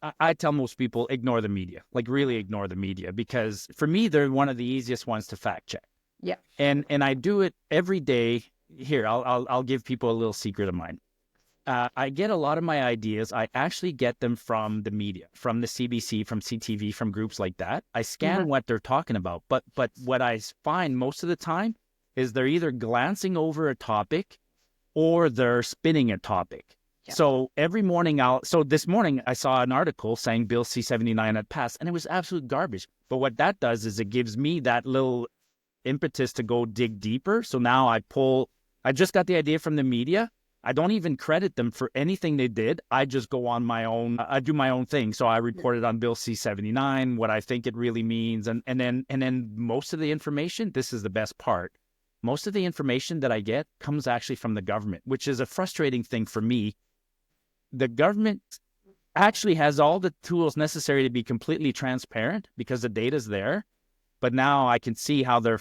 I tell most people ignore the media, like really ignore the media, because for me, they're one of the easiest ones to fact check. Yeah. And I do it every day. Here, I'll give people a little secret of mine. I get a lot of my ideas. I actually get them from the media, from the CBC, from CTV, from groups like that. I scan Mhm. what they're talking about, but what I find most of the time is they're either glancing over a topic or they're spinning a topic. Yeah. So this morning I saw an article saying Bill C-79 had passed, and it was absolute garbage. But what that does is it gives me that little impetus to go dig deeper. So now I just got the idea from the media. I don't even credit them for anything they did. I just go on my own. I do my own thing. So I reported on Bill C-79, what I think it really means. And then most of the information, this is the best part. Most of the information that I get comes actually from the government, which is a frustrating thing for me. The government actually has all the tools necessary to be completely transparent because the data's there. But now I can see how they're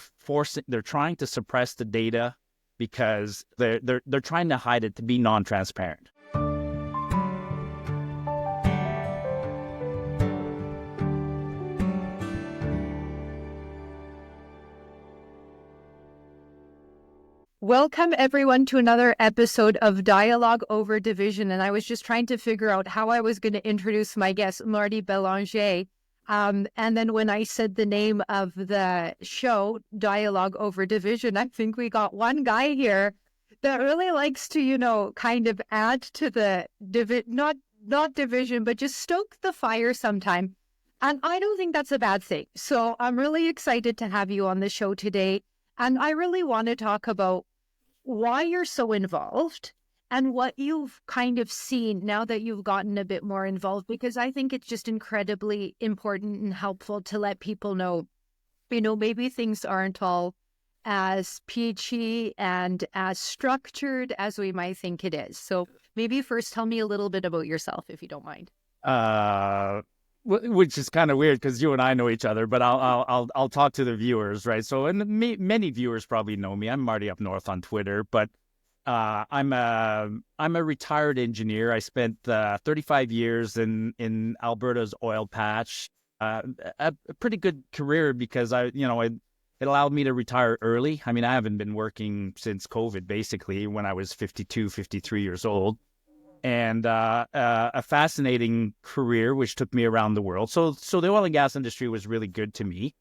trying to suppress the data because they're trying to hide it to be non-transparent. Welcome, everyone, to another episode of Dialogue Over Division. And I was just trying to figure out how I was going to introduce my guest, Marty Belanger. And then when I said the name of the show, Dialogue Over Division, I think we got one guy here that really likes to, kind of add to the not division, but just stoke the fire sometime. And I don't think that's a bad thing. So I'm really excited to have you on the show today. And I really want to talk about why you're so involved and what you've kind of seen now that you've gotten a bit more involved, because I think it's just incredibly important and helpful to let people know, maybe things aren't all as peachy and as structured as we might think it is. So maybe first tell me a little bit about yourself, if you don't mind. Which is kind of weird because you and I know each other, but I'll talk to the viewers, right? So, and many viewers probably know me. I'm Martyupnorth on Twitter, but I'm a retired engineer. I spent 35 years in Alberta's oil patch. A pretty good career because it allowed me to retire early. I mean, I haven't been working since COVID, basically, when I was 52, 53 years old. And a fascinating career, which took me around the world. So the oil and gas industry was really good to me.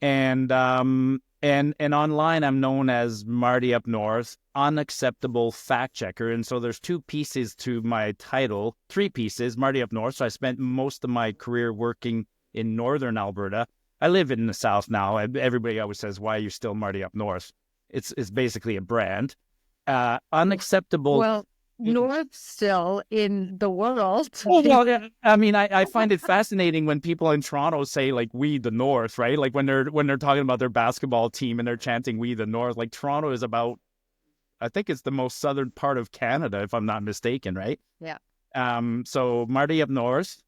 And online, I'm known as Martyupnorth, unacceptable fact checker. And so there's two pieces to my title, three pieces, Martyupnorth. So I spent most of my career working in northern Alberta. I live in the south now. Everybody always says, "Why are you still Martyupnorth?" It's basically a brand. Unacceptable. Well, North still in the world. Well, yeah. I mean, I find it fascinating when people in Toronto say like "We the North," right? Like when they're talking about their basketball team and they're chanting "We the North." Like Toronto is about, I think it's the most southern part of Canada, if I'm not mistaken, right? Yeah. So Martyupnorth.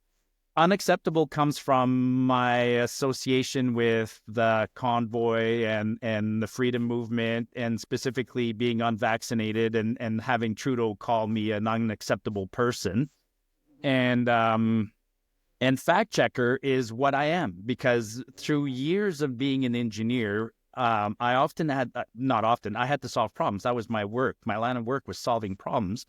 Unacceptable comes from my association with the convoy and the freedom movement, and specifically being unvaccinated and having Trudeau call me an unacceptable person. And fact checker is what I am, because through years of being an engineer, I often had, not often, I had to solve problems. That was my work. My line of work was solving problems.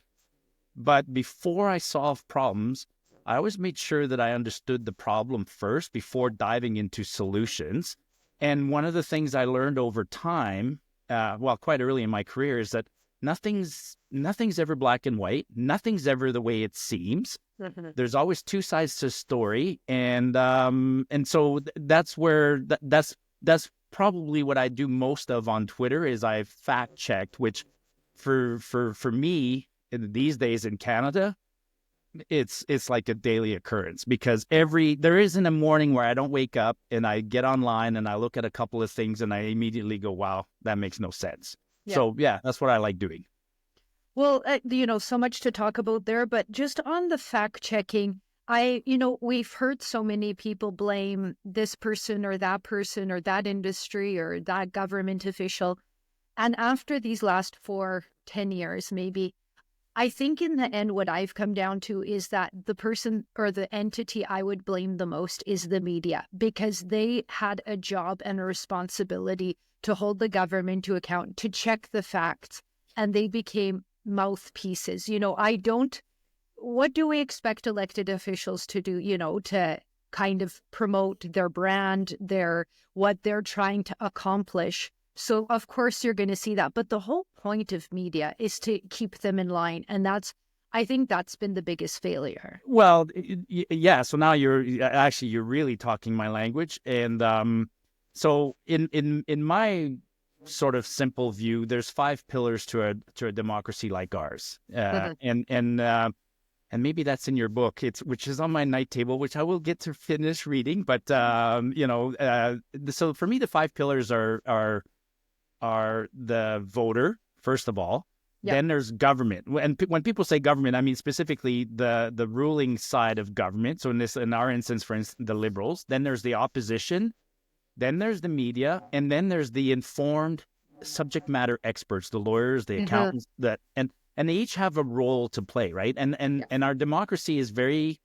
But before I solved problems, I always made sure that I understood the problem first before diving into solutions. And one of the things I learned over time, quite early in my career, is that nothing's ever black and white. Nothing's ever the way it seems. There's always two sides to a story, and so that's where that's probably what I do most of on Twitter is I fact checked, which for me these days in Canada, it's like a daily occurrence, because there isn't a morning where I don't wake up and I get online and I look at a couple of things and I immediately go, wow, that makes no sense. Yeah. So yeah, that's what I like doing. Well, so much to talk about there, but just on the fact checking, we've heard so many people blame this person or that industry or that government official. And after these last 10 years, maybe, I think in the end, what I've come down to is that the person or the entity I would blame the most is the media, because they had a job and a responsibility to hold the government to account, to check the facts, and they became mouthpieces. What do we expect elected officials to do, to kind of promote their brand, what they're trying to accomplish? So of course you're going to see that. But the whole point of media is to keep them in line. And I think that's been the biggest failure. Well, yeah. So now you're really talking my language. And so in my sort of simple view, there's 5 pillars to a democracy like ours. And maybe that's in your book, which is on my night table, which I will get to finish reading. But so for me, the 5 pillars are the voter, first of all. Yep. Then there's government. And when people say government, I mean specifically the ruling side of government. So in our instance, for instance, the Liberals. Then there's the opposition. Then there's the media, and then there's the informed subject matter experts, the lawyers, the accountants, and they each have a role to play, right? And our democracy is very,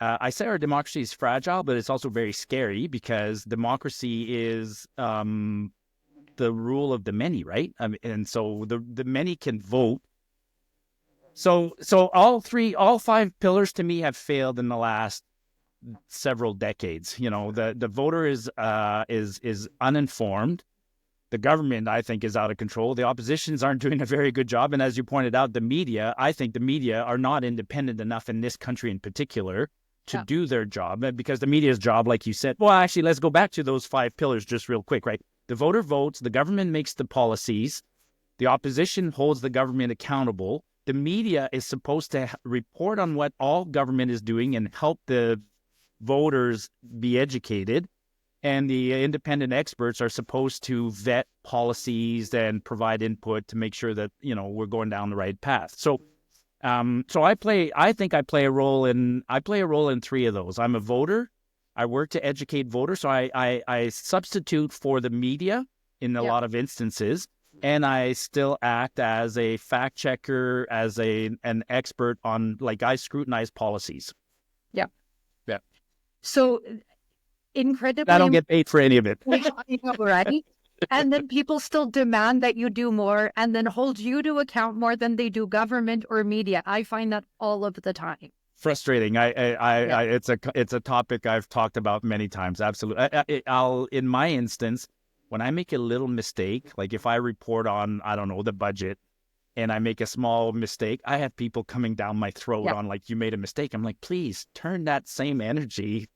I say our democracy is fragile, but it's also very scary, because democracy is the rule of the many, right? And so the many can vote. So all 5 pillars to me have failed in the last several decades. The voter is uninformed. The government, I think, is out of control. The oppositions aren't doing a very good job. And as you pointed out, I think the media are not independent enough in this country in particular to do their job, because the media's job, like you said, well, actually, let's go back to those 5 pillars just real quick, right? The voter votes, the government makes the policies, the opposition holds the government accountable. The media is supposed to report on what all government is doing and help the voters be educated. And the independent experts are supposed to vet policies and provide input to make sure that, we're going down the right path. So I think I play a role in 3 of those. I'm a voter. I work to educate voters. So I substitute for the media in a lot of instances. And I still act as a fact checker, as an expert on, I scrutinize policies. Yeah. Yeah. So incredibly, I don't get paid for any of it. Right? And then people still demand that you do more, and then hold you to account more than they do government or media. I find that all of the time. Frustrating. It's a topic I've talked about many times. Absolutely. In my instance, when I make a little mistake, like if I report on, I don't know, the budget, and I make a small mistake, I have people coming down my throat on, you made a mistake. I'm like, please turn that same energy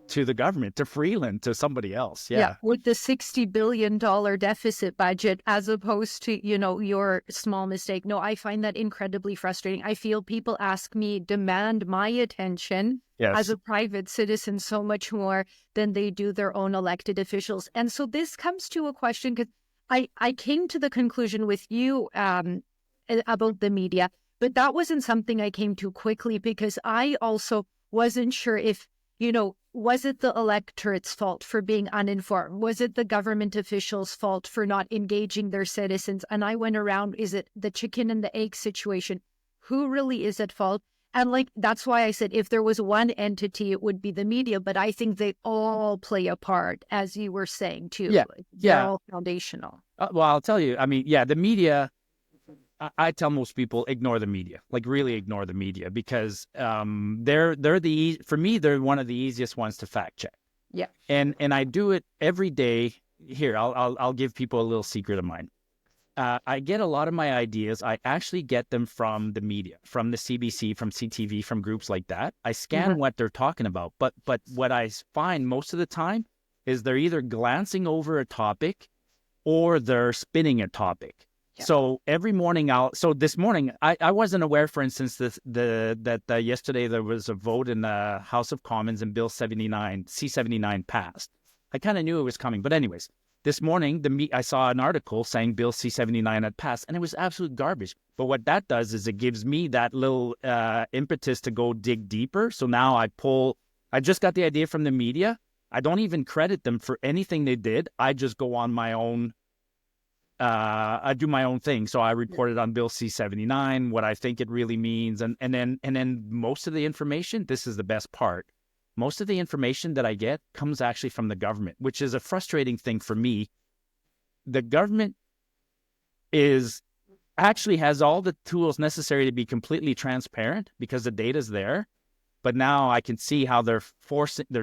to the government, to Freeland, to somebody else. Yeah. With the $60 billion deficit budget, as opposed to, your small mistake. No, I find that incredibly frustrating. I feel people demand my attention as a private citizen so much more than they do their own elected officials. And so this comes to a question, because I came to the conclusion with you about the media, but that wasn't something I came to quickly, because I also wasn't sure if, was it the electorate's fault for being uninformed? Was it the government officials' fault for not engaging their citizens? And I went around, is it the chicken and the egg situation? Who really is at fault? And that's why I said, if there was one entity, it would be the media. But I think they all play a part, as you were saying, too. They're all foundational. Well, I'll tell you, the media, I tell most people, ignore the media, really ignore the media, because for me, they're one of the easiest ones to fact check. Yeah. And I do it every day. Here, I'll give people a little secret of mine. I get a lot of my ideas. I actually get them from the media, from the CBC, from CTV, from groups like that. I scan what they're talking about. But what I find most of the time is they're either glancing over a topic or they're spinning a topic. Yeah. So every morning this morning, I wasn't aware, for instance, that yesterday there was a vote in the House of Commons and Bill C-79 passed. I kind of knew it was coming. But anyways, this morning, I saw an article saying Bill C-79 had passed, and it was absolute garbage. But what that does is it gives me that little impetus to go dig deeper. So now I just got the idea from the media. I don't even credit them for anything they did. I just go on my own I do my own thing. So I reported on Bill C-79, what I think it really means. And then most of the information, this is the best part. Most of the information that I get comes actually from the government, which is a frustrating thing for me. The government actually has all the tools necessary to be completely transparent because the data is there. But now I can see how they're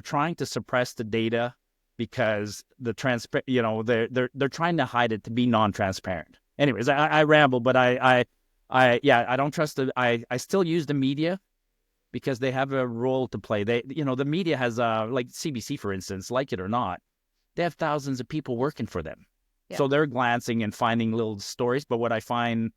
trying to suppress the data because they're trying to hide it to be non-transparent. Anyways, I ramble, but I don't trust I still use the media because they have a role to play. The media has like CBC, for instance, like it or not, they have thousands of people working for them. Yeah. So they're glancing and finding little stories. But what I find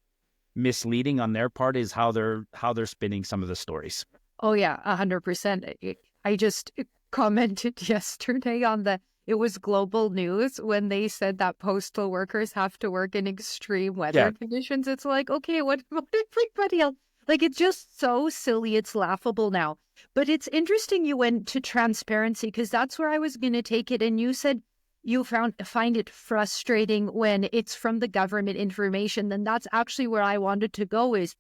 misleading on their part is how they're spinning some of the stories. Oh yeah, 100%. I just commented yesterday on it was Global News when they said that postal workers have to work in extreme weather conditions. It's like, okay, what about everybody else? Like, it's just so silly. It's laughable now. But it's interesting you went to transparency because that's where I was going to take it. And you said you find it frustrating when it's from the government information. Then that's actually where I wanted to go is,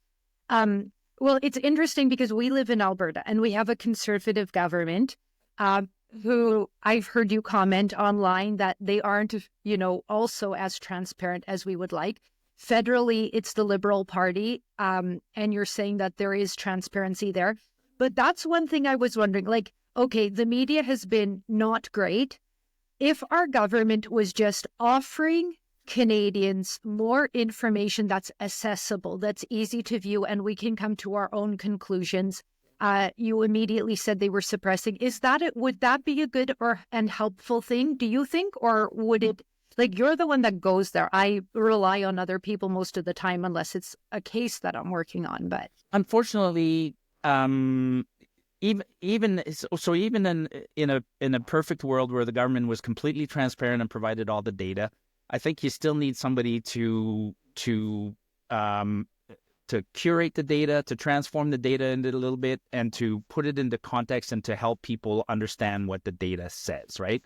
well, it's interesting because we live in Alberta and we have a conservative government who I've heard you comment online that they aren't, also as transparent as we would like. Federally, it's the Liberal Party, and you're saying that there is transparency there. But that's one thing I was wondering, like, okay, the media has been not great. If our government was just offering Canadians more information that's accessible, that's easy to view, and we can come to our own conclusions, you immediately said they were suppressing. Would that be a good and helpful thing, do you think? Or would it, like, you're the one that goes there. I rely on other people most of the time, unless it's a case that I'm working on. But unfortunately, even in a perfect world where the government was completely transparent and provided all the data, I think you still need somebody to curate the data, to transform the data into a little bit, and to put it into context and to help people understand what the data says, right?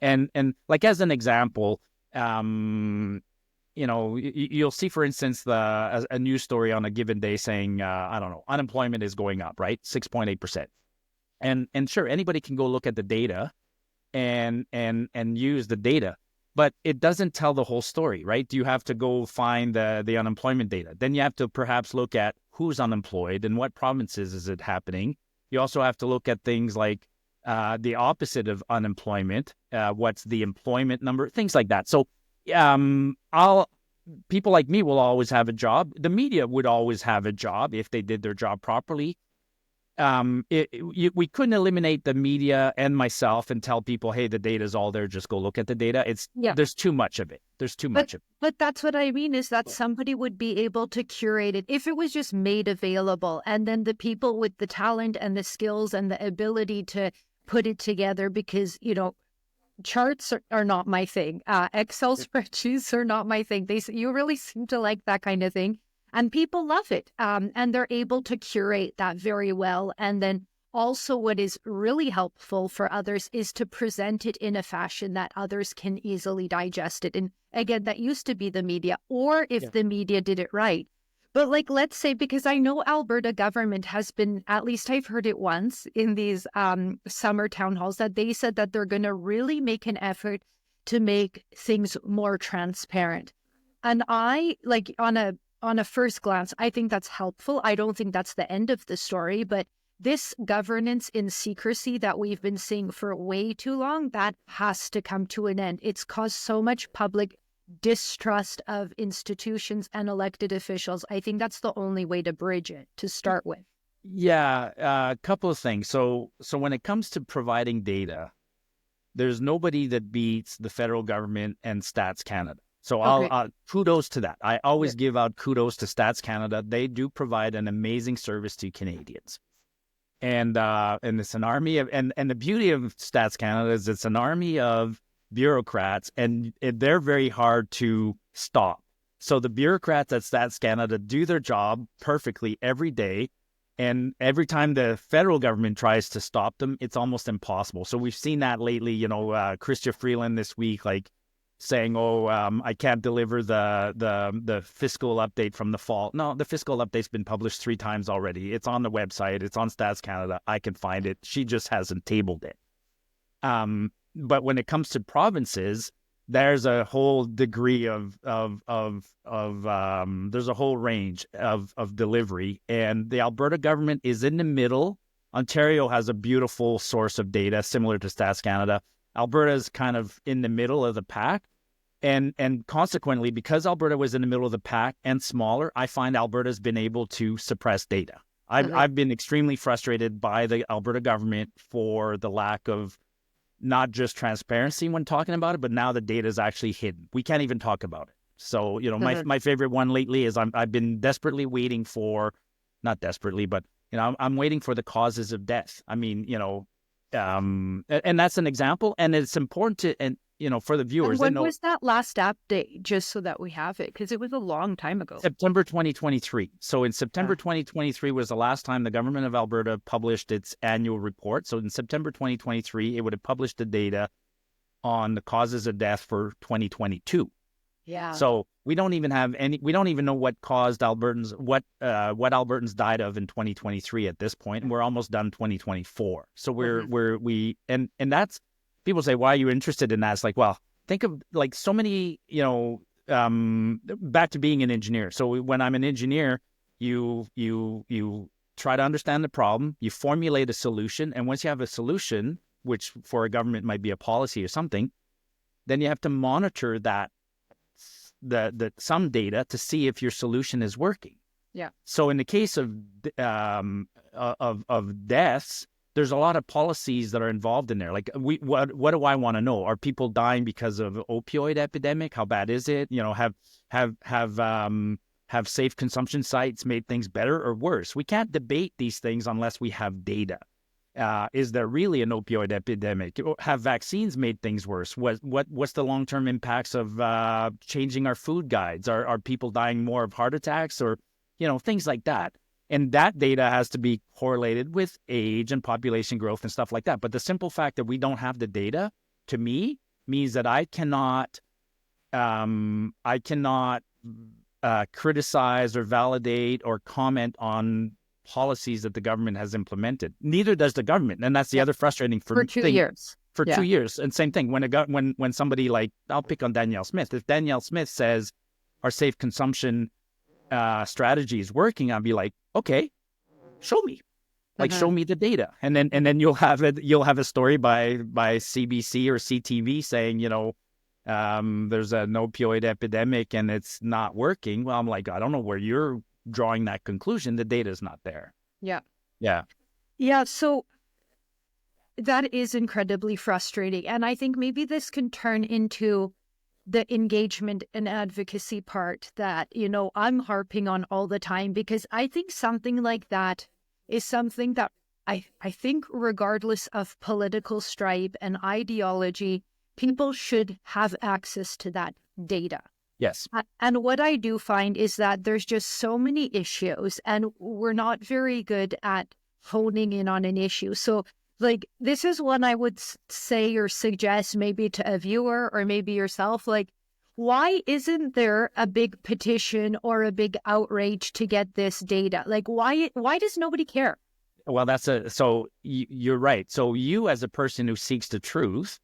And like as an example, you'll see, for instance, a news story on a given day saying, unemployment is going up, right? 6.8%. And sure, anybody can go look at the data and use the data, but it doesn't tell the whole story, right? You have to go find the unemployment data. Then you have to perhaps look at who's unemployed and what provinces is it happening. You also have to look at things like the opposite of unemployment, what's the employment number, things like that. So people like me will always have a job. The media would always have a job if they did their job properly. We couldn't eliminate the media and myself and tell people, hey, the data's all there, just go look at the data. There's too much of it. But that's what I mean, is that somebody would be able to curate it if it was just made available, and then the people with the talent and the skills and the ability to put it together, because charts are not my thing. Excel spreadsheets are not my thing. You really seem to like that kind of thing. And people love it, and they're able to curate that very well. And then also what is really helpful for others is to present it in a fashion that others can easily digest it. And again, that used to be the media, or if the media did it right. But like, let's say, because I know Alberta government has been, at least I've heard it once in these summer town halls, that they said that they're going to really make an effort to make things more transparent. And I, like, on a first glance, I think that's helpful. I don't think that's the end of the story, but this governance in secrecy that we've been seeing for way too long, that has to come to an end. It's caused so much public distrust of institutions and elected officials. I think that's the only way to bridge it, to start with. Yeah, a couple of things. So when it comes to providing data, there's nobody that beats the federal government and Stats Canada. So I'll kudos to that. I always give out kudos to Stats Canada. They do provide an amazing service to Canadians. And it's an army of, and the beauty of Stats Canada is it's an army of bureaucrats, and they're very hard to stop. So the bureaucrats at Stats Canada do their job perfectly every day. And every time the federal government tries to stop them, it's almost impossible. So we've seen that lately, Chrystia Freeland this week, like, saying, "Oh, I can't deliver the fiscal update from the fall." No, the fiscal update's been published 3 times already. It's on the website. It's on Stats Canada. I can find it. She just hasn't tabled it. But when it comes to provinces, there's a whole degree of there's a whole range of delivery, and the Alberta government is in the middle. Ontario has a beautiful source of data similar to Stats Canada. Alberta is kind of in the middle of the pack, and consequently, because Alberta was in the middle of the pack and smaller, I find Alberta's been able to suppress data. I've been extremely frustrated by the Alberta government for the lack of not just transparency when talking about it, but now the data is actually hidden. We can't even talk about it. So, my favorite one lately is I've been desperately waiting for, not desperately, but, I'm waiting for the causes of death. I mean, and that's an example, and it's important to, and, for the viewers. And when was that last update, just so that we have it? Because it was a long time ago. September 2023. So in September 2023 was the last time the government of Alberta published its annual report. So in September 2023, it would have published the data on the causes of death for 2022. Yeah. So we don't even know what caused Albertans, what Albertans died of in 2023 at this point, and we're almost done 2024. So and that's, people say, why are you interested in that? It's like, well, think of like so many, back to being an engineer. So when I'm an engineer, you try to understand the problem, you formulate a solution, and once you have a solution, which for a government might be a policy or something, then you have to monitor that, some data to see if your solution is working. Yeah. So in the case of deaths, there's a lot of policies that are involved in there. Like, what do I want to know? Are people dying because of opioid epidemic? How bad is it? Have safe consumption sites made things better or worse? We can't debate these things unless we have data. Is there really an opioid epidemic? Have vaccines made things worse? What's the long-term impacts of changing our food guides? Are people dying more of heart attacks or, things like that? And that data has to be correlated with age and population growth and stuff like that. But the simple fact that we don't have the data, to me, means that I cannot criticize or validate or comment on policies that the government has implemented. Neither does the government, and that's the other frustrating for 2 years. For 2 years, and same thing when somebody, like, I'll pick on Danielle Smith. If Danielle Smith says our safe consumption strategy is working, I'll be like, okay, show me. Show me the data, and then you'll have a story by CBC or CTV saying, there's an opioid epidemic and it's not working. Well, I'm like, I don't know where you're drawing that conclusion. The data is not there. Yeah. So that is incredibly frustrating, and I think maybe this can turn into the engagement and advocacy part that, I'm harping on all the time, because I think something like that is something that I think, regardless of political stripe and ideology, people should have access to that data. Yes. And what I do find is that there's just so many issues, and we're not very good at honing in on an issue. So, like, this is one I would say or suggest maybe to a viewer or maybe yourself, like, why isn't there a big petition or a big outrage to get this data? Like, why does nobody care? Well, so you're right. So you, as a person who seeks the truth,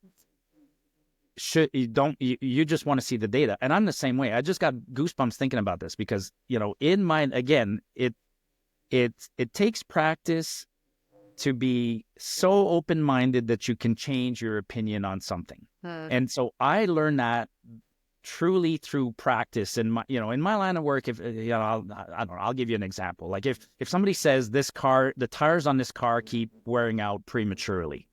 you just want to see the data. And I'm the same way. I just got goosebumps thinking about this because, in mind, again, it takes practice to be so open-minded that you can change your opinion on something. And so I learned that truly through practice in my line of work. If I'll give you an example. Like if somebody says the tires on this car keep wearing out prematurely.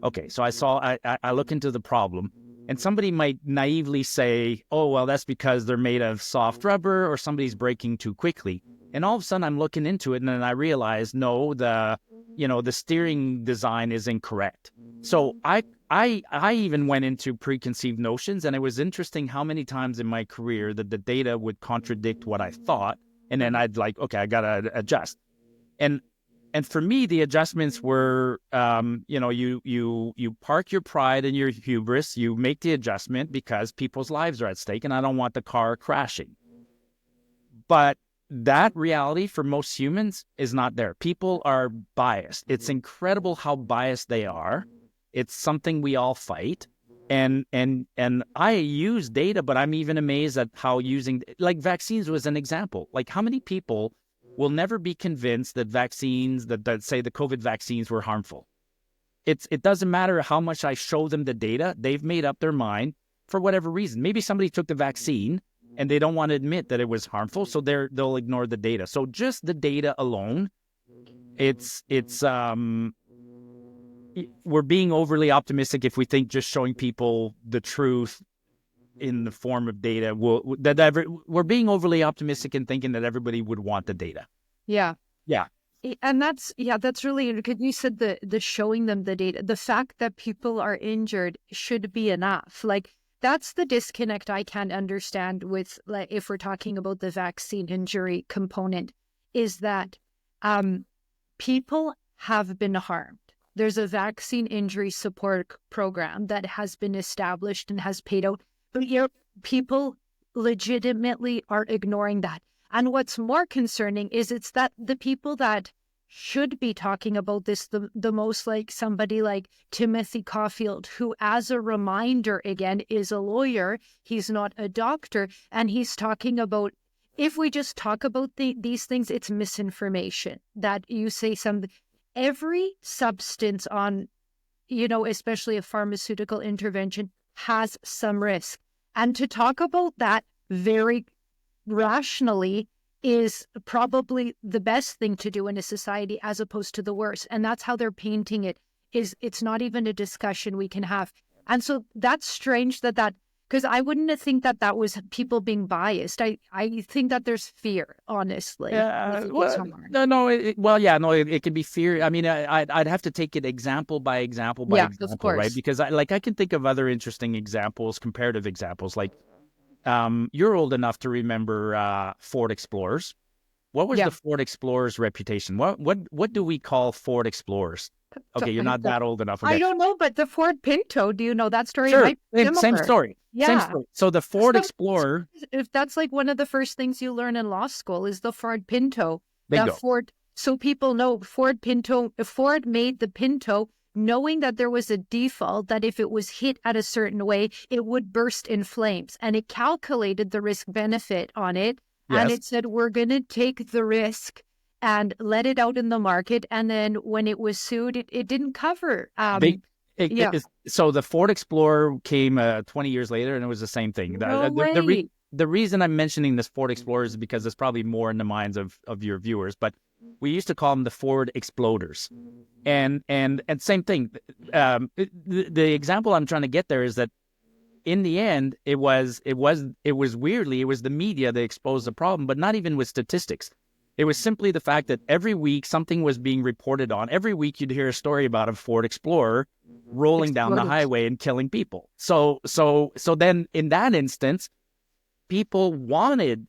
Okay. So I look into the problem, and somebody might naively say, oh, well, that's because they're made of soft rubber or somebody's braking too quickly. And all of a sudden I'm looking into it, and then I realize, no, the steering design is incorrect. So I even went into preconceived notions, and it was interesting how many times in my career that the data would contradict what I thought. And then I'd like, okay, I got to adjust. And And for me, the adjustments were, you park your pride and your hubris. You make the adjustment because people's lives are at stake, and I don't want the car crashing. But that reality for most humans is not there. People are biased. It's incredible how biased they are. It's something we all fight. And I use data, but I'm even amazed at how using, like, vaccines was an example. Like, how many people will never be convinced that vaccines, that say the COVID vaccines were harmful? It doesn't matter how much I show them the data. They've made up their mind for whatever reason. Maybe somebody took the vaccine and they don't want to admit that it was harmful, so they'll ignore the data. So just the data alone, we're being overly optimistic if we think just showing people the truth in the form of data we're being overly optimistic in thinking that everybody would want the data. Yeah. Yeah. And that's really, because you said the showing them the data, the fact that people are injured should be enough. Like, that's the disconnect I can't understand with, like, if we're talking about the vaccine injury component, is that people have been harmed. There's a vaccine injury support program that has been established and has paid out, but people legitimately are ignoring that. And what's more concerning is it's that the people that should be talking about this the most, like somebody like Timothy Caulfield, who, as a reminder, again, is a lawyer. He's not a doctor. And he's talking about, if we just talk about these things, it's misinformation. That you say every substance on, especially a pharmaceutical intervention, has some risk. And to talk about that very rationally is probably the best thing to do in a society, as opposed to the worst. And that's how they're painting it. It's not even a discussion we can have. And so that's strange that because I wouldn't think that was people being biased. I think that there's fear, honestly. Yeah. It can be fear. I mean, I'd have to take it example by example by example, of course. right? Because I can think of other interesting examples, comparative examples. Like, you're old enough to remember Ford Explorers. What was the Ford Explorers' reputation? What do we call Ford Explorers? Okay, you're not that old enough. Okay. I don't know, but the Ford Pinto, do you know that story? Sure, same story. Yeah. Same story. So the Ford Explorer, if that's like one of the first things you learn in law school, is the Ford Pinto. Bingo. So people know Ford Pinto. Ford made the Pinto knowing that there was a default, that if it was hit at a certain way, it would burst in flames. And it calculated the risk benefit on it. Yes. And it said, we're going to take the risk and let it out in the market. And then when it was sued, it didn't cover. So the Ford Explorer came 20 years later, and it was the same thing. The reason I'm mentioning this Ford Explorer is because it's probably more in the minds of your viewers, but we used to call them the Ford Exploders. And same thing. The example I'm trying to get there is that in the end, it was the media that exposed the problem, but not even with statistics. It was simply the fact that every week something was being reported on. Every week you'd hear a story about a Ford Explorer rolling down the highway and killing people. So then in that instance, people wanted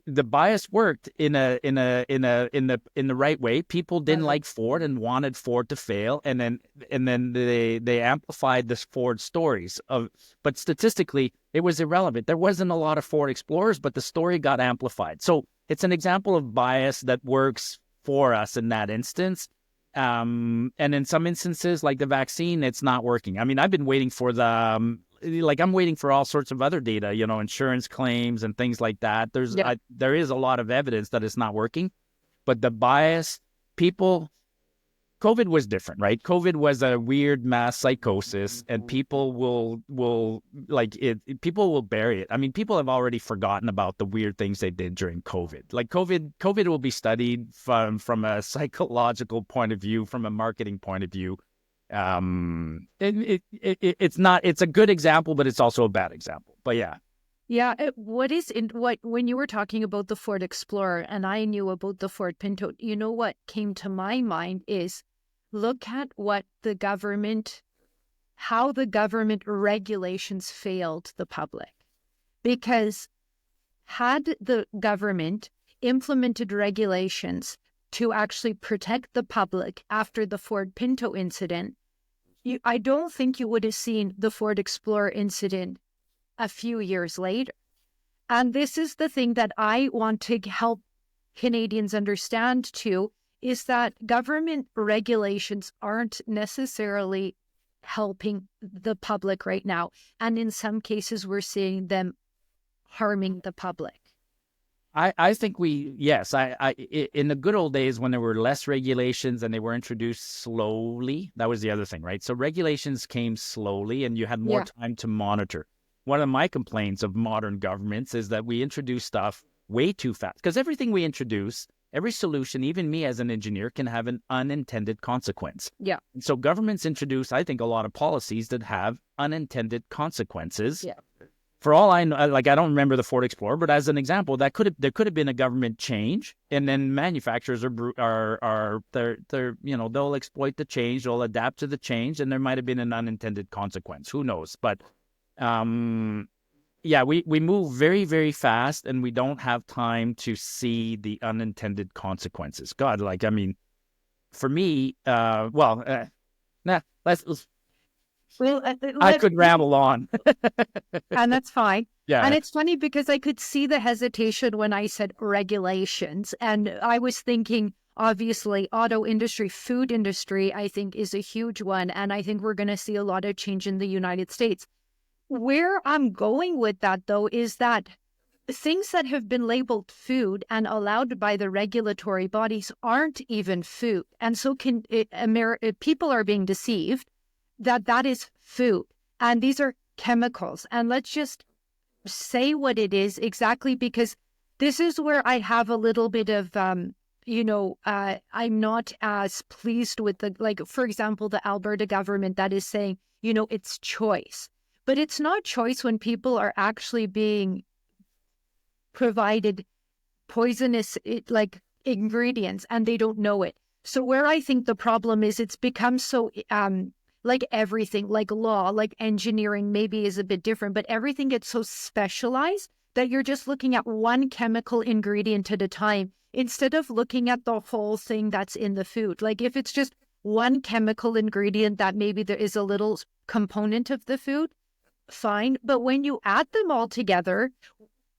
the bias worked in the right way. People didn't like Ford and wanted Ford to fail, and then they amplified this Ford stories but statistically it was irrelevant. There wasn't a lot of Ford Explorers, but the story got amplified. So it's an example of bias that works for us in that instance. And in some instances, like the vaccine, it's not working. I mean, I've been waiting for I'm waiting for all sorts of other data, insurance claims and things like that. There is a lot of evidence that it's not working, but the bias, COVID was different, right? COVID was a weird mass psychosis, and people will people will bury it. I mean, people have already forgotten about the weird things they did during COVID. Like COVID will be studied from a psychological point of view, from a marketing point of view. It's a good example, but it's also a bad example. But yeah. Yeah. When you were talking about the Ford Explorer and I knew about the Ford Pinto, what came to my mind is, look at how the government regulations failed the public. Because had the government implemented regulations to actually protect the public after the Ford Pinto incident, I don't think you would have seen the Ford Explorer incident a few years later. And this is the thing that I want to help Canadians understand too, is that government regulations aren't necessarily helping the public right now. And in some cases, we're seeing them harming the public. I think in the good old days when there were less regulations and they were introduced slowly, that was the other thing, right? So regulations came slowly and you had more time to monitor. One of my complaints of modern governments is that we introduce stuff way too fast, because everything we introduce, every solution, even me as an engineer, can have an unintended consequence. Yeah. And so governments introduce, I think, a lot of policies that have unintended consequences. Yeah. For all I know, like I don't remember the Ford Explorer, but as an example, there could have been a government change, and then manufacturers they'll exploit the change, they'll adapt to the change, and there might have been an unintended consequence. Who knows? But we move very, very fast, and we don't have time to see the unintended consequences. God, for me, let's. Well, I could ramble on. And that's fine. Yeah. And it's funny because I could see the hesitation when I said regulations. And I was thinking, obviously, auto industry, food industry, I think is a huge one. And I think we're going to see a lot of change in the United States. Where I'm going with that, though, is that things that have been labeled food and allowed by the regulatory bodies aren't even food. And so people are being deceived that is food. And these are chemicals. And let's just say what it is exactly, because this is where I have a little bit of, I'm not as pleased with for example, the Alberta government that is saying, it's choice. But it's not choice when people are actually being provided poisonous, ingredients and they don't know it. So where I think the problem is, it's become so, like everything, like law, like engineering maybe is a bit different, but everything gets so specialized that you're just looking at one chemical ingredient at a time instead of looking at the whole thing that's in the food. Like if it's just one chemical ingredient that maybe there is a little component of the food, fine. But when you add them all together,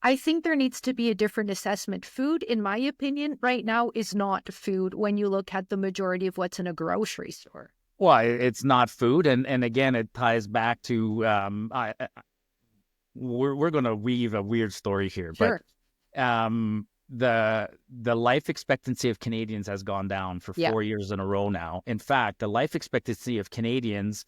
I think there needs to be a different assessment. Food, in my opinion, right now is not food when you look at the majority of what's in a grocery store. Well, it's not food, and again, it ties back to we're going to weave a weird story here, sure. But the life expectancy of Canadians has gone down for 4 years in a row now. In fact, the life expectancy of Canadians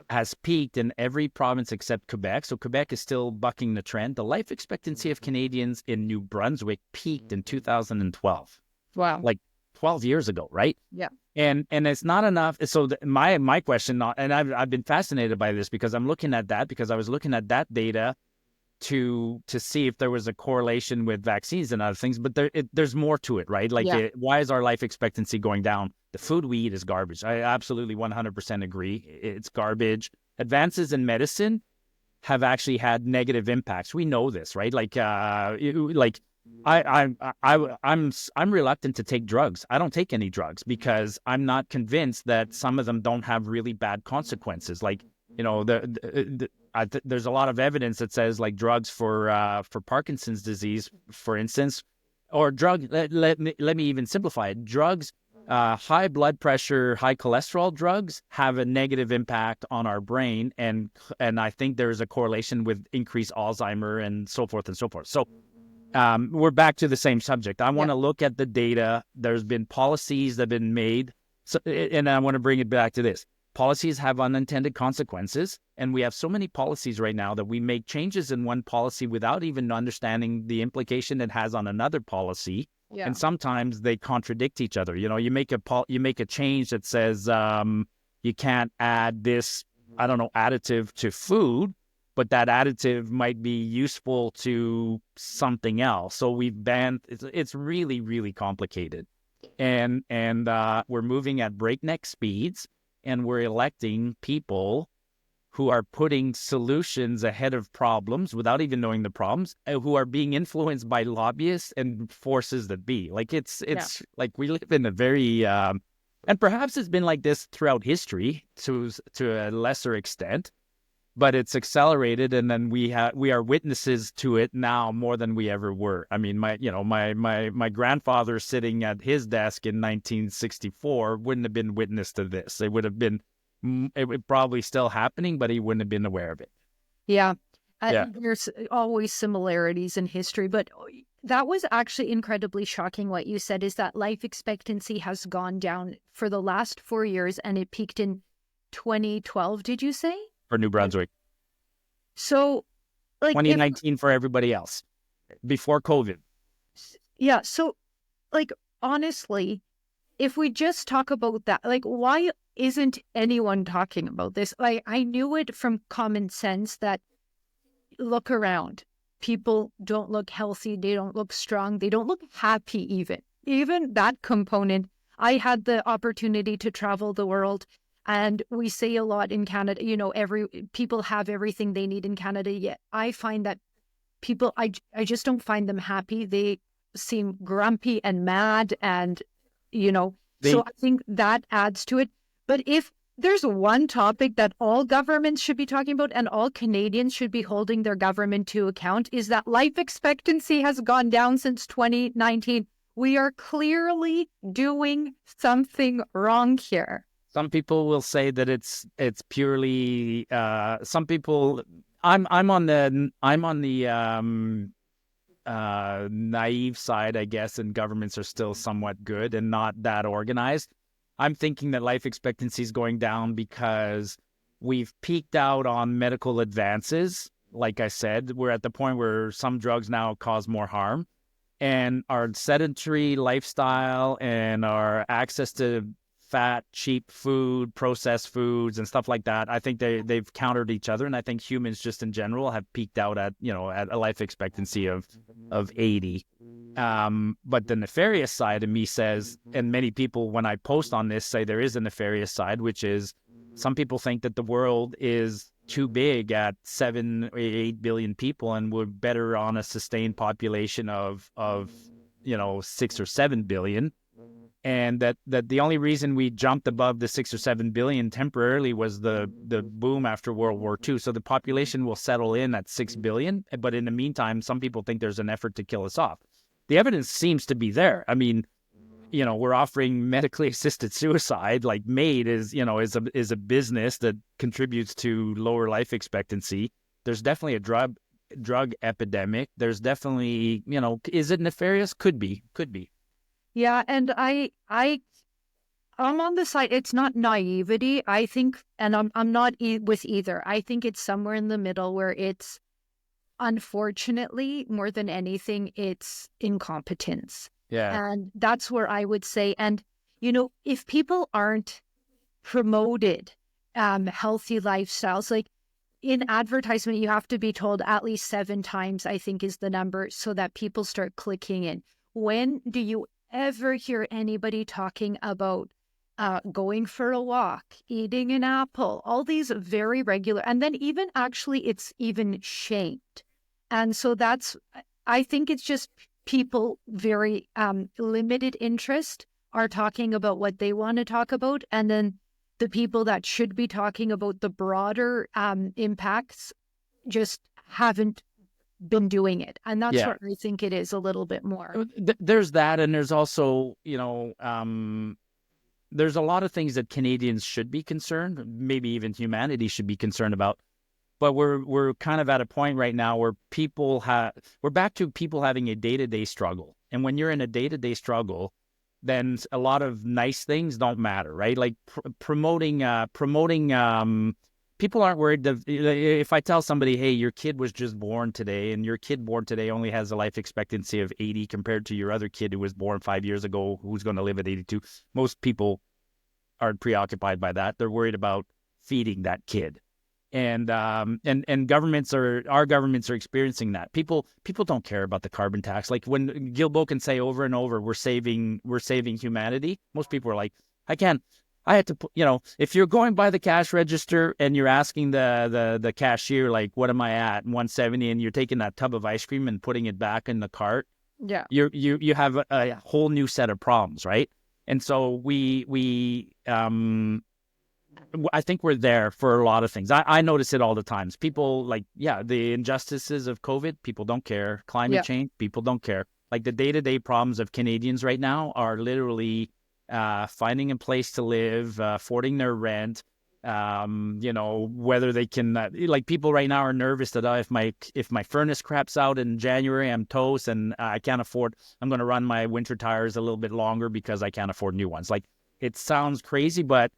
has peaked in every province except Quebec. So Quebec is still bucking the trend. The life expectancy of Canadians in New Brunswick peaked in 2012. Wow. Like 12 years ago, right? Yeah. And it's not enough. So my question, and I've been fascinated by this because I was looking at that data to see if there was a correlation with vaccines and other things. But there's more to it, right? Why is our life expectancy going down? The food we eat is garbage. I absolutely 100% agree. It's garbage. Advances in medicine have actually had negative impacts. We know this, right? I'm reluctant to take drugs. I don't take any drugs because I'm not convinced that some of them don't have really bad consequences. There's a lot of evidence that says drugs for Parkinson's disease, for instance, or let me even simplify it. Drugs, high blood pressure, high cholesterol drugs have a negative impact on our brain, and I think there's a correlation with increased Alzheimer and so forth and so forth. So. We're back to the same subject. I want to look at the data. There's been policies that have been made. And I want to bring it back to this. Policies have unintended consequences. And we have so many policies right now that we make changes in one policy without even understanding the implication it has on another policy. Yeah. And sometimes they contradict each other. You make a change that says you can't add this, additive to food. But that additive might be useful to something else. So we've banned. It's really, really complicated, and we're moving at breakneck speeds, and we're electing people who are putting solutions ahead of problems without even knowing the problems, who are being influenced by lobbyists and forces that be. Like it's like we live in a very and perhaps it's been like this throughout history to a lesser extent, but it's accelerated, and then we are witnesses to it now more than we ever were. I mean, my grandfather sitting at his desk in 1964 wouldn't have been witness to this. It would probably still happening, but he wouldn't have been aware of it. Yeah. Yeah. There's always similarities in history, but that was actually incredibly shocking. What you said is that life expectancy has gone down for the last 4 years, and it peaked in 2012, did you say? For New Brunswick. So, like 2019 for everybody else, before COVID. Yeah. So, like, honestly, if we just talk about that, like, why isn't anyone talking about this? Like, I knew it from common sense that look around. People don't look healthy. They don't look strong. They don't look happy even. Even that component. I had the opportunity to travel the world, and we say a lot in Canada, people have everything they need in Canada, yet I find that people, I just don't find them happy. They seem grumpy and mad, and, so I think that adds to it. But if there's one topic that all governments should be talking about and all Canadians should be holding their government to account, is that life expectancy has gone down since 2019. We are clearly doing something wrong here. Some people will say that it's purely. Some people. I'm on the naive side, I guess, and governments are still somewhat good and not that organized. I'm thinking that life expectancy is going down because we've peaked out on medical advances. Like I said, we're at the point where some drugs now cause more harm, and our sedentary lifestyle and our access to fat, cheap food, processed foods, and stuff like that, I think they've countered each other, and I think humans just in general have peaked out at at a life expectancy of 80. But the nefarious side of me says, and many people when I post on this say there is a nefarious side, which is some people think that the world is too big at 7 or 8 billion people, and we're better on a sustained population of 6 or 7 billion. And that the only reason we jumped above the 6 or 7 billion temporarily was the boom after World War II. So the population will settle in at 6 billion. But in the meantime, some people think there's an effort to kill us off. The evidence seems to be there. I mean, we're offering medically assisted suicide. Like MAID is a business that contributes to lower life expectancy. There's definitely a drug epidemic. There's definitely, is it nefarious? Could be. Yeah, and I'm on the side. It's not naivety, I think, and I'm not with either. I think it's somewhere in the middle where it's, unfortunately, more than anything, it's incompetence. Yeah, and that's where I would say. And if people aren't promoted healthy lifestyles, like in advertisement, you have to be told at least 7 times, I think, is the number, so that people start clicking in. When do you ever hear anybody talking about going for a walk, eating an apple, all these very regular, and then even actually it's even shamed. And so I think it's just people very limited interest are talking about what they want to talk about. And then the people that should be talking about the broader impacts just haven't been doing it. And that's what I think it is a little bit more. There's that, and there's also, there's a lot of things that Canadians should be concerned, maybe even humanity should be concerned about. But we're kind of at a point right now where we're back to people having a day-to-day struggle. And when you're in a day-to-day struggle, then a lot of nice things don't matter, right? Like promoting people aren't worried. If I tell somebody, hey, your kid was just born today, and your kid born today only has a life expectancy of 80 compared to your other kid who was born 5 years ago who's going to live at 82. Most people aren't preoccupied by that. They're worried about feeding that kid. And governments are experiencing that. People don't care about the carbon tax. Like when Gilbo can say over and over, we're saving humanity. Most people are like, I I had to put, if you're going by the cash register and you're asking the cashier, like, what am I at, 170, and you're taking that tub of ice cream and putting it back in the cart, Yeah. you have a whole new set of problems, right? And so I think we're there for a lot of things. I notice it all the times. People the injustices of COVID, people don't care. Climate change, people don't care. Like the day-to-day problems of Canadians right now are literally finding a place to live, affording their rent, whether they can, people right now are nervous that if my furnace craps out in January, I'm toast and I can't afford, I'm going to run my winter tires a little bit longer because I can't afford new ones. Like, it sounds crazy, but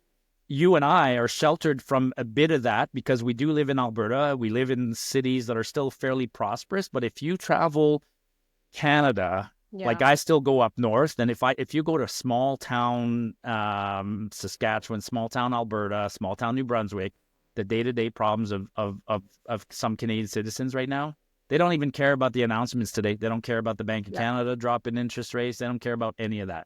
you and I are sheltered from a bit of that because we do live in Alberta. We live in cities that are still fairly prosperous. But if you travel Canada, like I still go up north, and if you go to small town Saskatchewan, small town Alberta, small town New Brunswick, the day-to-day problems of some Canadian citizens right now, they don't even care about the announcements today. They don't care about the Bank of Canada dropping interest rates. They don't care about any of that.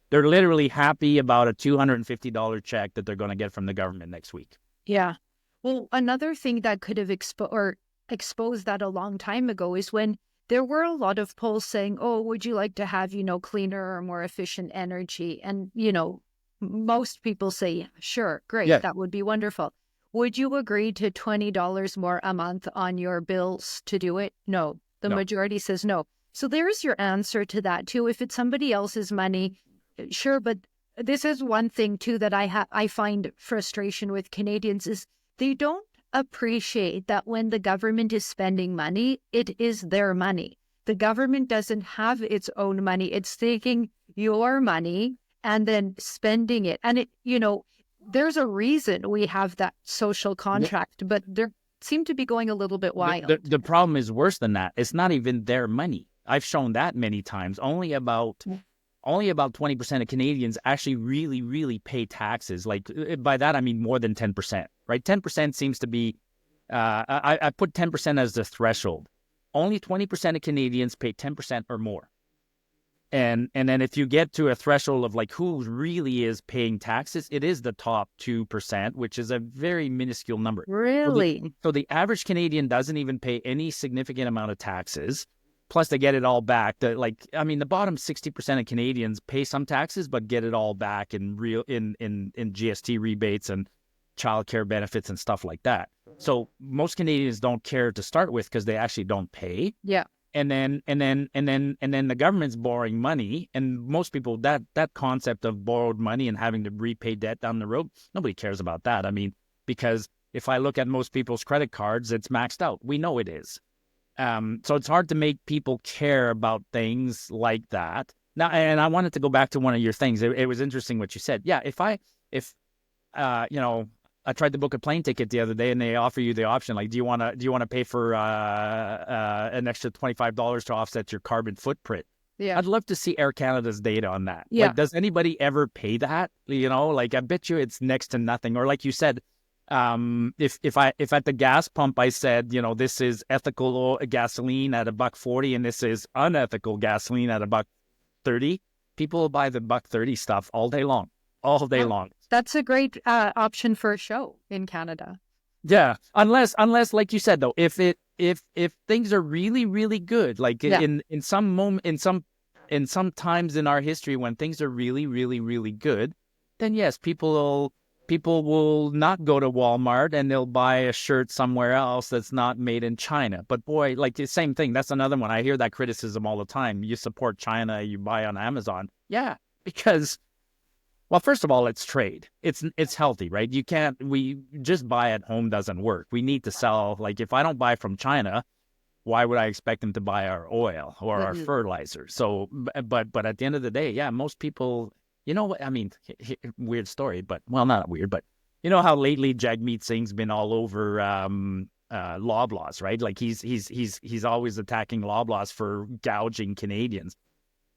They're literally happy about a $250 check that they're going to get from the government next week. Yeah. Well, another thing that could have exposed that a long time ago is when there were a lot of polls saying, oh, would you like to have, cleaner or more efficient energy? And, most people say, sure, great, that would be wonderful. Would you agree to $20 more a month on your bills to do it? No. The majority says no. So there's your answer to that, too. If it's somebody else's money, sure, but this is one thing, too, that I find frustration with Canadians is they don't appreciate that when the government is spending money, it is their money. The government doesn't have its own money. It's taking your money and then spending it. And there's a reason we have that social contract, but they seem to be going a little bit wild. The problem is worse than that. It's not even their money. I've shown that many times. Only about 20% of Canadians actually really, really pay taxes. Like, by that, I mean more than 10%, right? 10% seems to be, I put 10% as the threshold. Only 20% of Canadians pay 10% or more. And then if you get to a threshold of like who really is paying taxes, it is the top 2%, which is a very minuscule number. Really? So the average Canadian doesn't even pay any significant amount of taxes. Plus, they get it all back. The bottom 60% of Canadians pay some taxes, but get it all back in GST rebates and childcare benefits and stuff like that. So most Canadians don't care to start with because they actually don't pay. Yeah. And then the government's borrowing money, and most people that concept of borrowed money and having to repay debt down the road, nobody cares about that. I mean, because if I look at most people's credit cards, it's maxed out. We know it is. So it's hard to make people care about things like that. Now, and I wanted to go back to one of your things. It was interesting what you said. Yeah, if I tried to book a plane ticket the other day, and they offer you the option, like, do you want to pay for an extra $25 to offset your carbon footprint? Yeah, I'd love to see Air Canada's data on that. Yeah, like, does anybody ever pay that? I bet you it's next to nothing. Or like you said. If at the gas pump I said, this is ethical gasoline at $1.40 and this is unethical gasoline at $1.30, people will buy the $1.30 stuff all day long. That's a great option for a show in Canada. Yeah, unless like you said though, if things are really, really good, like in some times in our history when things are really, really, really good, then yes, people will not go to Walmart and they'll buy a shirt somewhere else that's not made in China. But boy, like the same thing. That's another one. I hear that criticism all the time. You support China, you buy on Amazon. Yeah, because, well, first of all, it's trade. It's healthy, right? We just buy at home doesn't work. We need to sell. Like, if I don't buy from China, why would I expect them to buy our oil or our fertilizer? So, but at the end of the day, yeah, most people. You know what I mean? Weird story, but not weird. But you know how lately Jagmeet Singh's been all over Loblaws, right? Like he's always attacking Loblaws for gouging Canadians.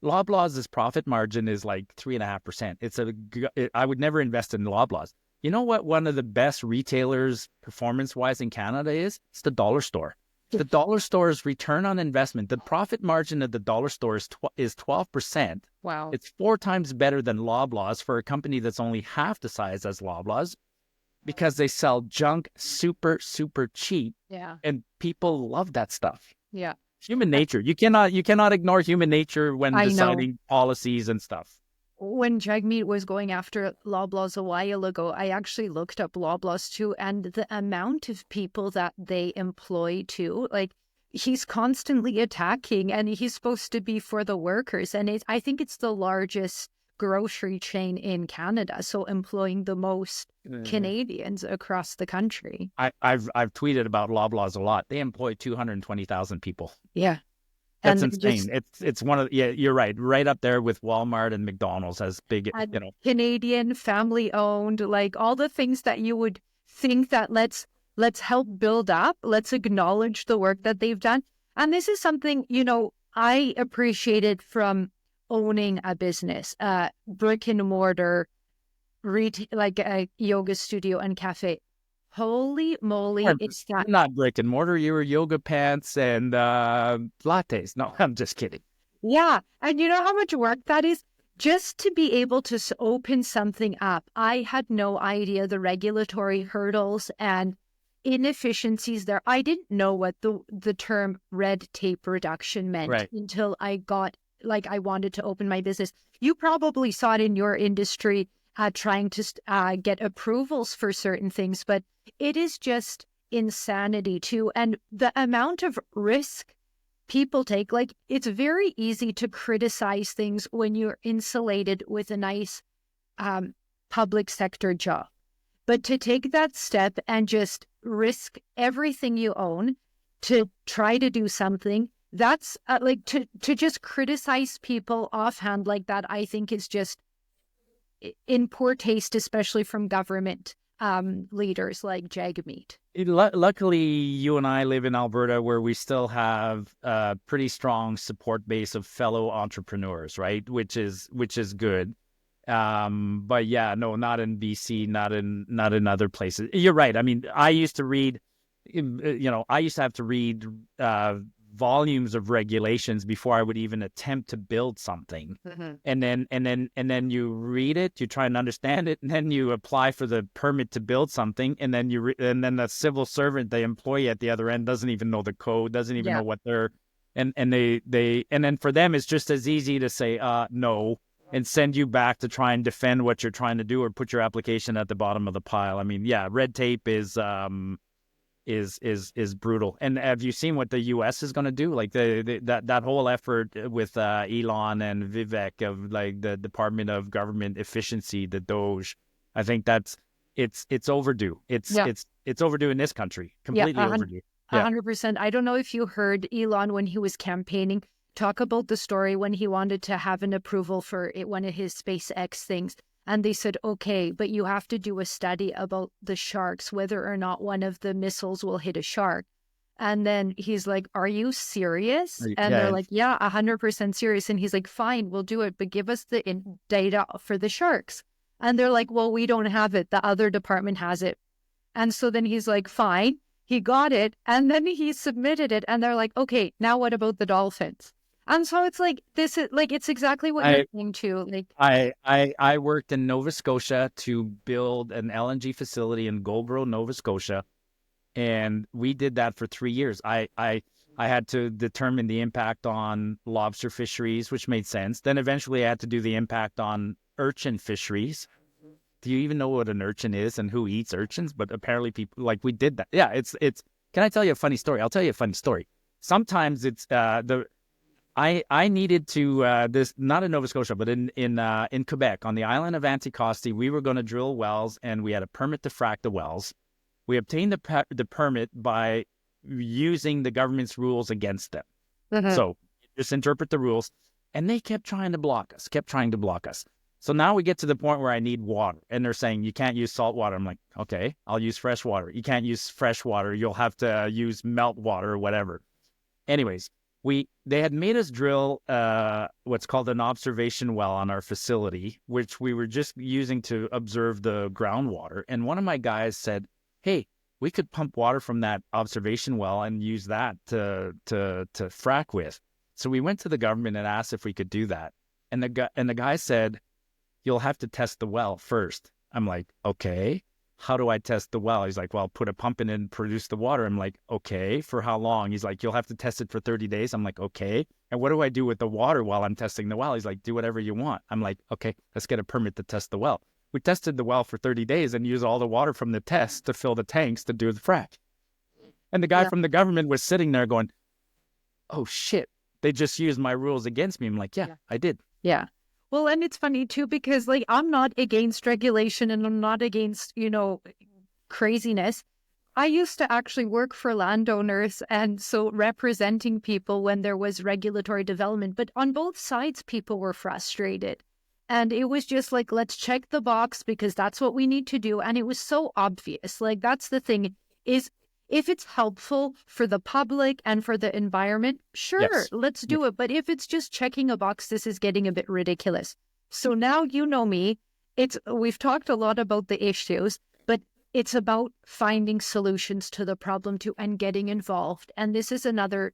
Loblaws' profit margin is like 3.5%. I would never invest in Loblaws. You know what? One of the best retailers performance-wise in Canada is? It's the dollar store. The dollar store's return on investment, the profit margin of the dollar store is 12%. Wow. It's 4 times better than Loblaws for a company that's only half the size as Loblaws, because they sell junk super, super cheap. Yeah. And people love that stuff. Yeah. Human nature. You cannot ignore human nature when I know. deciding policies and stuff. When Jagmeet was going after Loblaws a while ago, I actually looked up Loblaws too, and the amount of people that they employ too, like he's constantly attacking, and he's supposed to be for the workers. And I think it's the largest grocery chain in Canada, so employing the most Canadians across the country. I've tweeted about Loblaws a lot. They employ 220,000 people. Yeah. That's And insane. It's one of you're right up there with Walmart and McDonald's as big, Canadian, family owned, like all the things that you would think that let's help build up, let's acknowledge the work that they've done. And this is something, I appreciated from owning a business, brick and mortar, like a yoga studio and cafe. Holy moly, it's that. Not brick and mortar. You were yoga pants and lattes. No, I'm just kidding. Yeah. And you know how much work that is? Just to be able to open something up. I had no idea the regulatory hurdles and inefficiencies there. I didn't know what the term red tape reduction meant until I wanted to open my business. You probably saw it in your industry, trying to get approvals for certain things, but it is just insanity too. And the amount of risk people take, like it's very easy to criticize things when you're insulated with a nice public sector job. But to take that step and just risk everything you own to try to do something, that's to just criticize people offhand like that, I think is just in poor taste, especially from government leaders like Jagmeet. Luckily, you and I live in Alberta, where we still have a pretty strong support base of fellow entrepreneurs, right? Which is good. But yeah, no, not in BC, not in other places. You're right. I mean, I used to have to read volumes of regulations before I would even attempt to build something. Mm-hmm. And then you read it, you try and understand it, and then you apply for the permit to build something, and then and then the civil servant, the employee at the other end, doesn't even know the code, doesn't even know what they're and then for them it's just as easy to say no and send you back to try and defend what you're trying to do or put your application at the bottom of the pile. I mean, yeah, red tape is brutal. And have you seen what the U.S. is going to do? Like that whole effort with Elon and Vivek of like the Department of Government Efficiency, the DOGE. I think it's overdue. It's overdue in this country. Completely overdue. 100%. I don't know if you heard Elon when he was campaigning talk about the story when he wanted to have an approval for one of his SpaceX things. And they said, okay, but you have to do a study about the sharks, whether or not one of the missiles will hit a shark. And then he's like, are you serious? And they're like, yeah, 100% serious. And he's like, fine, we'll do it, but give us the data for the sharks. And they're like, well, we don't have it. The other department has it. And so then he's like, fine, he got it. And then he submitted it. And they're like, okay, now what about the dolphins? And so it's like, this is like, it's exactly what you're saying too. Like, I worked in Nova Scotia to build an LNG facility in Goldboro, Nova Scotia. And we did that for 3 years. I had to determine the impact on lobster fisheries, which made sense. Then eventually I had to do the impact on urchin fisheries. Do you even know what an urchin is and who eats urchins? But apparently people, like, we did that. Yeah, it's. Can I tell you a funny story? I'll tell you a funny story. Sometimes it's I needed to this, not in Nova Scotia, but in Quebec, on the island of Anticosti, we were going to drill wells, and we had a permit to frack the wells. We obtained the permit by using the government's rules against them. Mm-hmm. So just interpret the rules, and they kept trying to block us. So now we get to the point where I need water, and they're saying you can't use salt water. I'm like, okay, I'll use fresh water. You can't use fresh water. You'll have to use melt water or whatever. Anyways. They had made us drill what's called an observation well on our facility, which we were just using to observe the groundwater. And one of my guys said, hey, we could pump water from that observation well and use that to frack with. So we went to the government and asked if we could do that. And the guy said, you'll have to test the well first. I'm like, okay, how do I test the well? He's like, well, put a pump in and produce the water. I'm like, okay, for how long? He's like, you'll have to test it for 30 days. I'm like, okay. And what do I do with the water while I'm testing the well? He's like, do whatever you want. I'm like, okay, let's get a permit to test the well. We tested the well for 30 days and used all the water from the test to fill the tanks to do the frack. And the guy from the government was sitting there going, oh shit, they just used my rules against me. I'm like, yeah. I did. Yeah. Well, and it's funny too, because like, I'm not against regulation and I'm not against, craziness. I used to actually work for landowners, and so representing people when there was regulatory development, but on both sides, people were frustrated. And it was just like, let's check the box because that's what we need to do. And it was so obvious. Like, that's the thing, is if it's helpful for the public and for the environment, sure, let's do it. But if it's just checking a box, this is getting a bit ridiculous. So now, you know me, we've talked a lot about the issues, but it's about finding solutions to the problem too and getting involved. And this is another,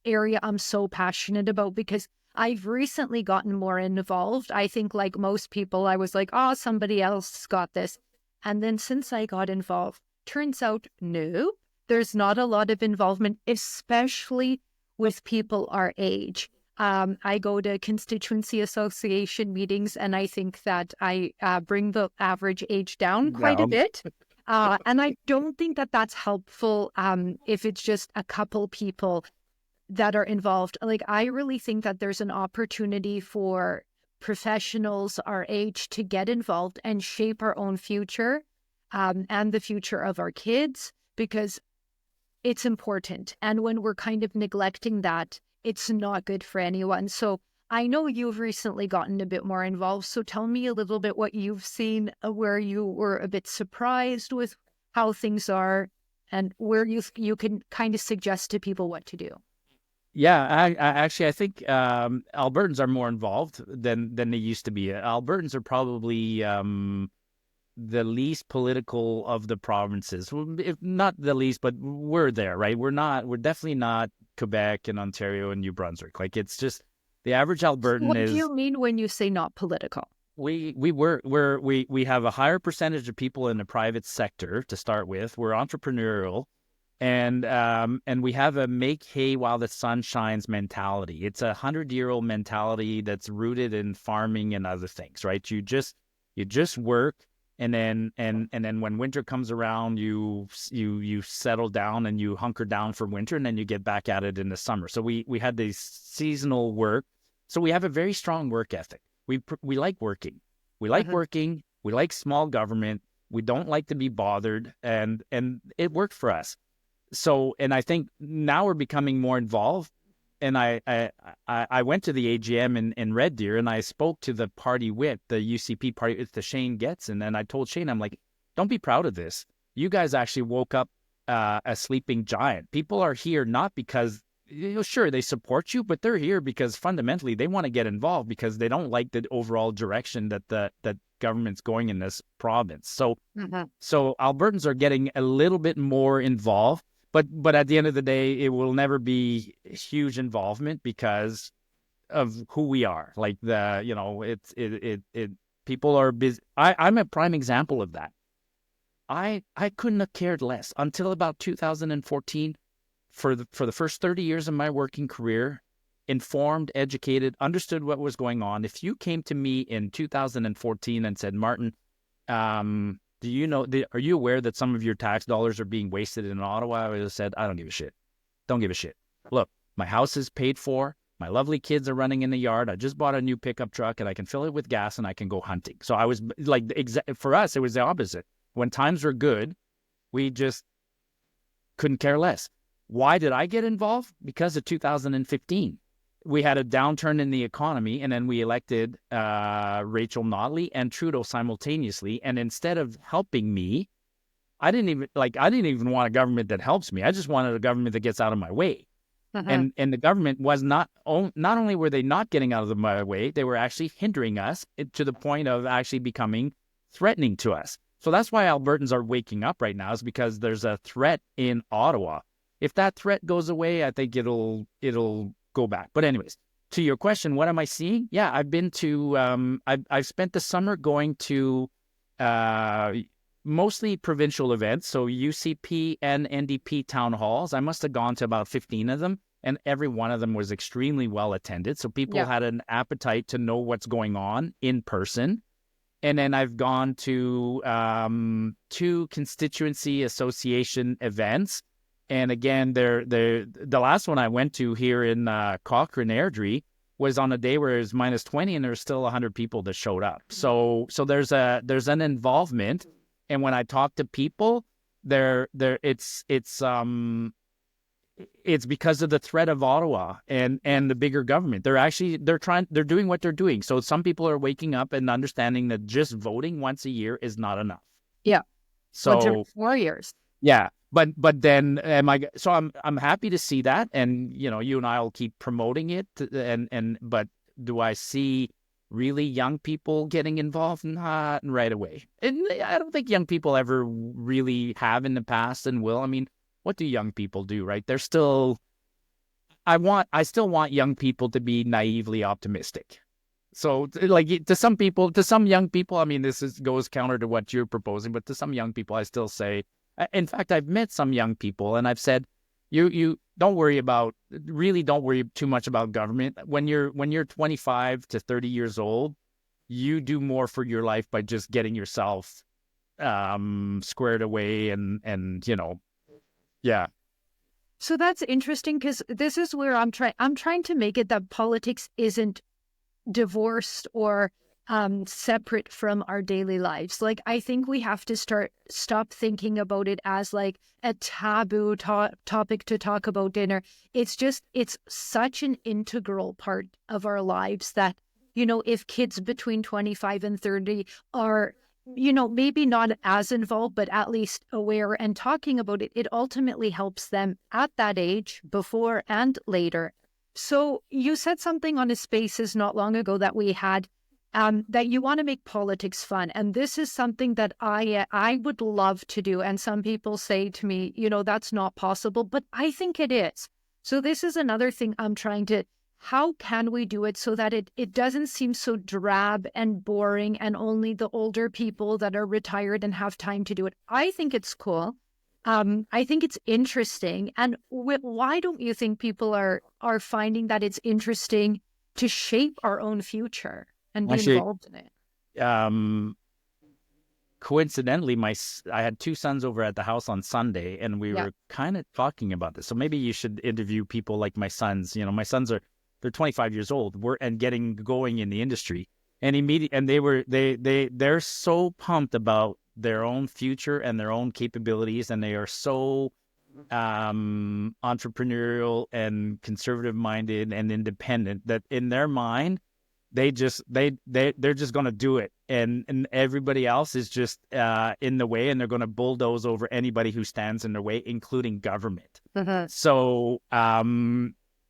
area I'm so passionate about, because I've recently gotten more involved. I think, like most people, I was like, oh, somebody else got this. And then since I got involved, turns out, no, there's not a lot of involvement, especially with people our age. I go to constituency association meetings, and I think that I bring the average age down quite a bit. And I don't think that that's helpful if it's just a couple people that are involved. Like, I really think that there's an opportunity for professionals our age to get involved and shape our own future and the future of our kids, because it's important. And when we're kind of neglecting that, it's not good for anyone. So I know you've recently gotten a bit more involved. So tell me a little bit what you've seen, where you were a bit surprised with how things are, and where you can kind of suggest to people what to do. Yeah, I think Albertans are more involved than they used to be. Albertans are probably the least political of the provinces. If not the least, but we're there, right? We're definitely not Quebec and Ontario and New Brunswick. Like, it's just the average Albertan What do you mean when you say not political? We have a higher percentage of people in the private sector to start with. We're entrepreneurial. And we have a make hay while the sun shines mentality. It's 100-year-old mentality that's rooted in farming and other things, right? You just work, and then when winter comes around, you settle down and you hunker down for winter, and then you get back at it in the summer. So we had this seasonal work. So we have a very strong work ethic. We like working. We like working. We like small government. We don't like to be bothered, and it worked for us. So, and I think now we're becoming more involved. And I went to the AGM in Red Deer, and I spoke to the party whip, the UCP party, it's the Shane Getson. And I told Shane, I'm like, don't be proud of this. You guys actually woke up a sleeping giant. People are here not because, sure, they support you, but they're here because fundamentally they want to get involved because they don't like the overall direction that the government's going in this province. So, so Albertans are getting a little bit more involved. But at the end of the day, it will never be huge involvement because of who we are. Like people are busy. I'm a prime example of that. I couldn't have cared less until about 2014. For the first 30 years of my working career, informed, educated, understood what was going on. If you came to me in 2014 and said, Martin, do you know? Are you aware that some of your tax dollars are being wasted in Ottawa? I would have said, I don't give a shit. Don't give a shit. Look, my house is paid for. My lovely kids are running in the yard. I just bought a new pickup truck, and I can fill it with gas, and I can go hunting. So I was like, for us, it was the opposite. When times were good, we just couldn't care less. Why did I get involved? Because of 2015. We had a downturn in the economy, and then we elected Rachel Notley and Trudeau simultaneously. And instead of helping me, I didn't even want a government that helps me. I just wanted a government that gets out of my way. And the government was not only were they not getting out of my way, they were actually hindering us to the point of actually becoming threatening to us. So that's why Albertans are waking up right now, is because there's a threat in Ottawa. If that threat goes away, I think it'll go back. But anyways, to your question, what am I seeing? Yeah, I've been to I've spent the summer going to mostly provincial events, so UCP and NDP town halls. I must have gone to about 15 of them, and every one of them was extremely well attended. So people Yeah. had an appetite to know what's going on in person. And then I've gone to 2 constituency association events. And again, the last one I went to here in Cochrane Airdrie was on a day where it was -20 and there was still 100 people that showed up. So there's an involvement. And when I talk to people, it's because of the threat of Ottawa and the bigger government. They're doing what they're doing. So some people are waking up and understanding that just voting once a year is not enough. Yeah. Once every So 4 years. yeah, but then I'm happy to see that, and you and I will keep promoting it. But do I see really young people getting involved? Not right away. And I don't think young people ever really have in the past and will. I mean, what do young people do, right? They're still, I still want young people to be naively optimistic. So like to some young people, I mean, goes counter to what you're proposing, but to some young people, I still say, in fact, I've met some young people and I've said, you don't worry too much about government. When you're 25 to 30 years old, you do more for your life by just getting yourself squared away and yeah. So that's interesting, because this is where I'm trying to make it that politics isn't divorced or separate from our daily lives. Like, I think we have to stop thinking about it as like a taboo topic to talk about dinner. It's such an integral part of our lives that, if kids between 25 and 30 are, maybe not as involved, but at least aware and talking about it, it ultimately helps them at that age, before and later. So you said something on a Spaces not long ago that we had, that you want to make politics fun. And this is something that I would love to do. And some people say to me, that's not possible, but I think it is. So this is another thing I'm trying to, how can we do it so that it doesn't seem so drab and boring and only the older people that are retired and have time to do it? I think it's cool. I think it's interesting. And why don't you think people are finding that it's interesting to shape our own future and be Actually, involved in it? Coincidentally, I had 2 sons over at the house on Sunday, and we were kind of talking about this. So maybe you should interview people like my sons. My sons they're 25 years old, and getting going in the industry, and they're so pumped about their own future and their own capabilities, and they are so entrepreneurial and conservative minded and independent that in their mind they're just going to do it, and everybody else is just in the way, and they're going to bulldoze over anybody who stands in their way, including government. So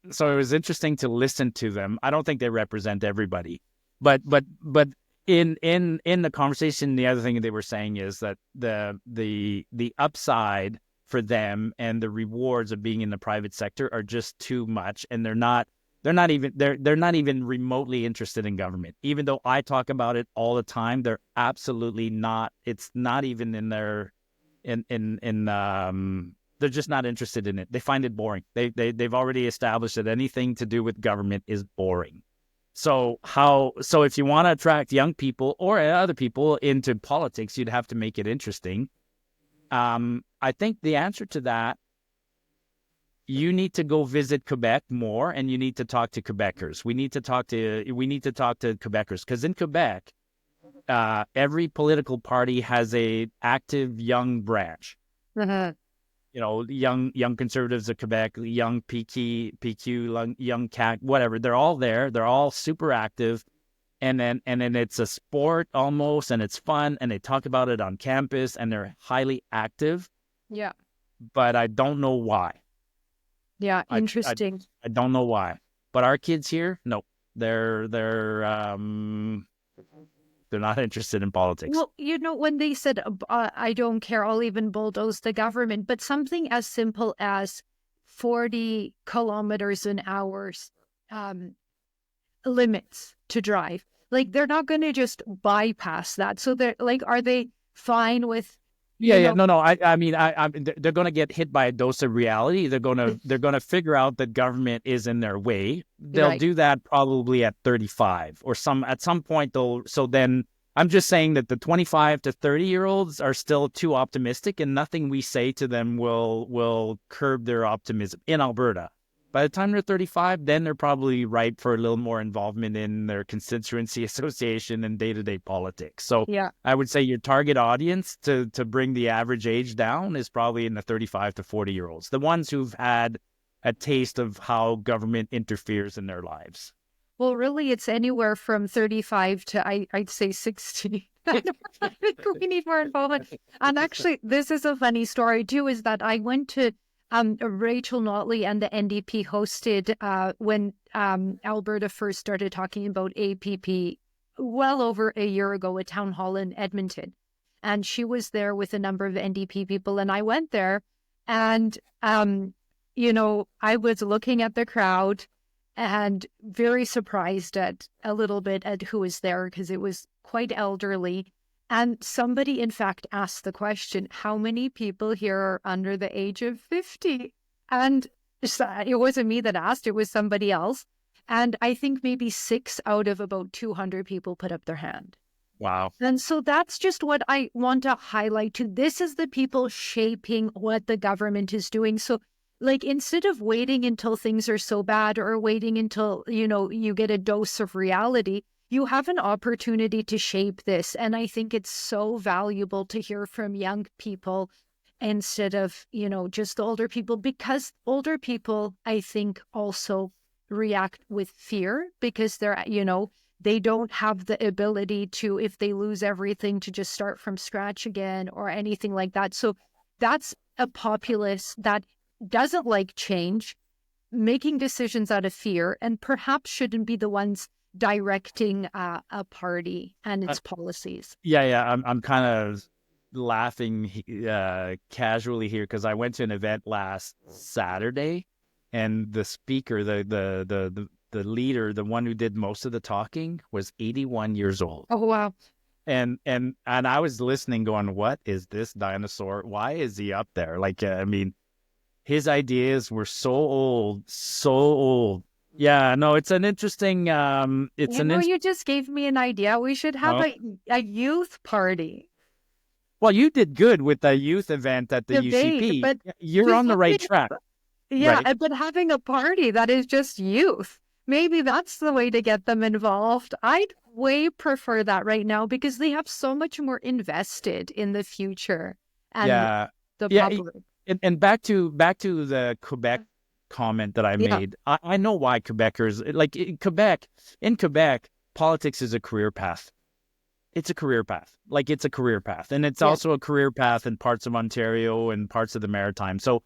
so it was interesting to listen to them. I don't think they represent everybody, but in the conversation, the other thing they were saying is that the upside for them and the rewards of being in the private sector are just too much, and they're not even remotely interested in government. Even though I talk about it all the time, they're absolutely not. It's not even in their they're just not interested in it. They find it boring. They've already established that anything to do with government is boring. So if you want to attract young people or other people into politics, you'd have to make it interesting. I think the answer to that, you need to go visit Quebec more, and you need to talk to Quebecers. We need to talk to Quebecers, because in Quebec, every political party has a active young branch. Young conservatives of Quebec, young PQ, young CAC, whatever. They're all there. They're all super active. And then it's a sport almost, and it's fun, and they talk about it on campus, and they're highly active. Yeah. But I don't know why. Yeah, interesting. I don't know why. But our kids here, no. They're They're not interested in politics. Well, when they said, I don't care, I'll even bulldoze the government, but something as simple as 40 kilometers an hour limits to drive, like they're not going to just bypass that. So they're like, are they fine with, No. They're going to get hit by a dose of reality. They're going to figure out that government is in their way. They'll Right. do that probably at 35 or at some point. So then I'm just saying that the 25 to 30-year-olds are still too optimistic, and nothing we say to them will curb their optimism in Alberta. By the time they're 35, then they're probably ripe for a little more involvement in their constituency association and day-to-day politics. So Yeah. I would say your target audience to bring the average age down is probably in the 35 to 40-year-olds, the ones who've had a taste of how government interferes in their lives. Well, really, it's anywhere from 35 to I'd say 60. We need more involvement. And actually, this is a funny story too, is that I went to Rachel Notley and the NDP hosted when Alberta first started talking about APP well over a year ago, a town hall in Edmonton. And she was there with a number of NDP people. And I went there and, I was looking at the crowd and very surprised a little bit at who was there because it was quite elderly. And somebody, in fact, asked the question, how many people here are under the age of 50? And it wasn't me that asked, it was somebody else. And I think maybe 6 out of about 200 people put up their hand. Wow. And so that's just what I want to highlight too. This is the people shaping what the government is doing. So like, instead of waiting until things are so bad or waiting until, you get a dose of reality, you have an opportunity to shape this. And I think it's so valuable to hear from young people instead of, just the older people, because older people, I think, also react with fear because they're, they don't have the ability to, if they lose everything, to just start from scratch again or anything like that. So that's a populace that doesn't like change, making decisions out of fear, and perhaps shouldn't be the ones directing a party and its policies. I'm kind of laughing casually here because I went to an event last Saturday, and the speaker, the leader, the one who did most of the talking, was 81 years old. Oh wow! And I was listening, going, "What is this dinosaur? Why is he up there?" Like, his ideas were so old. Yeah, no, it's an interesting. You just gave me an idea. We should have a youth party. Well, you did good with the youth event at the UCP. But you're on the right track. Yeah, right? But having a party that is just youth, maybe that's the way to get them involved. I'd way prefer that right now because they have so much more invested in the future and the public. And back to the Quebec comment that I made. I know why Quebecers, like in Quebec, politics is a career path. It's a career path. And it's also a career path in parts of Ontario and parts of the Maritime. So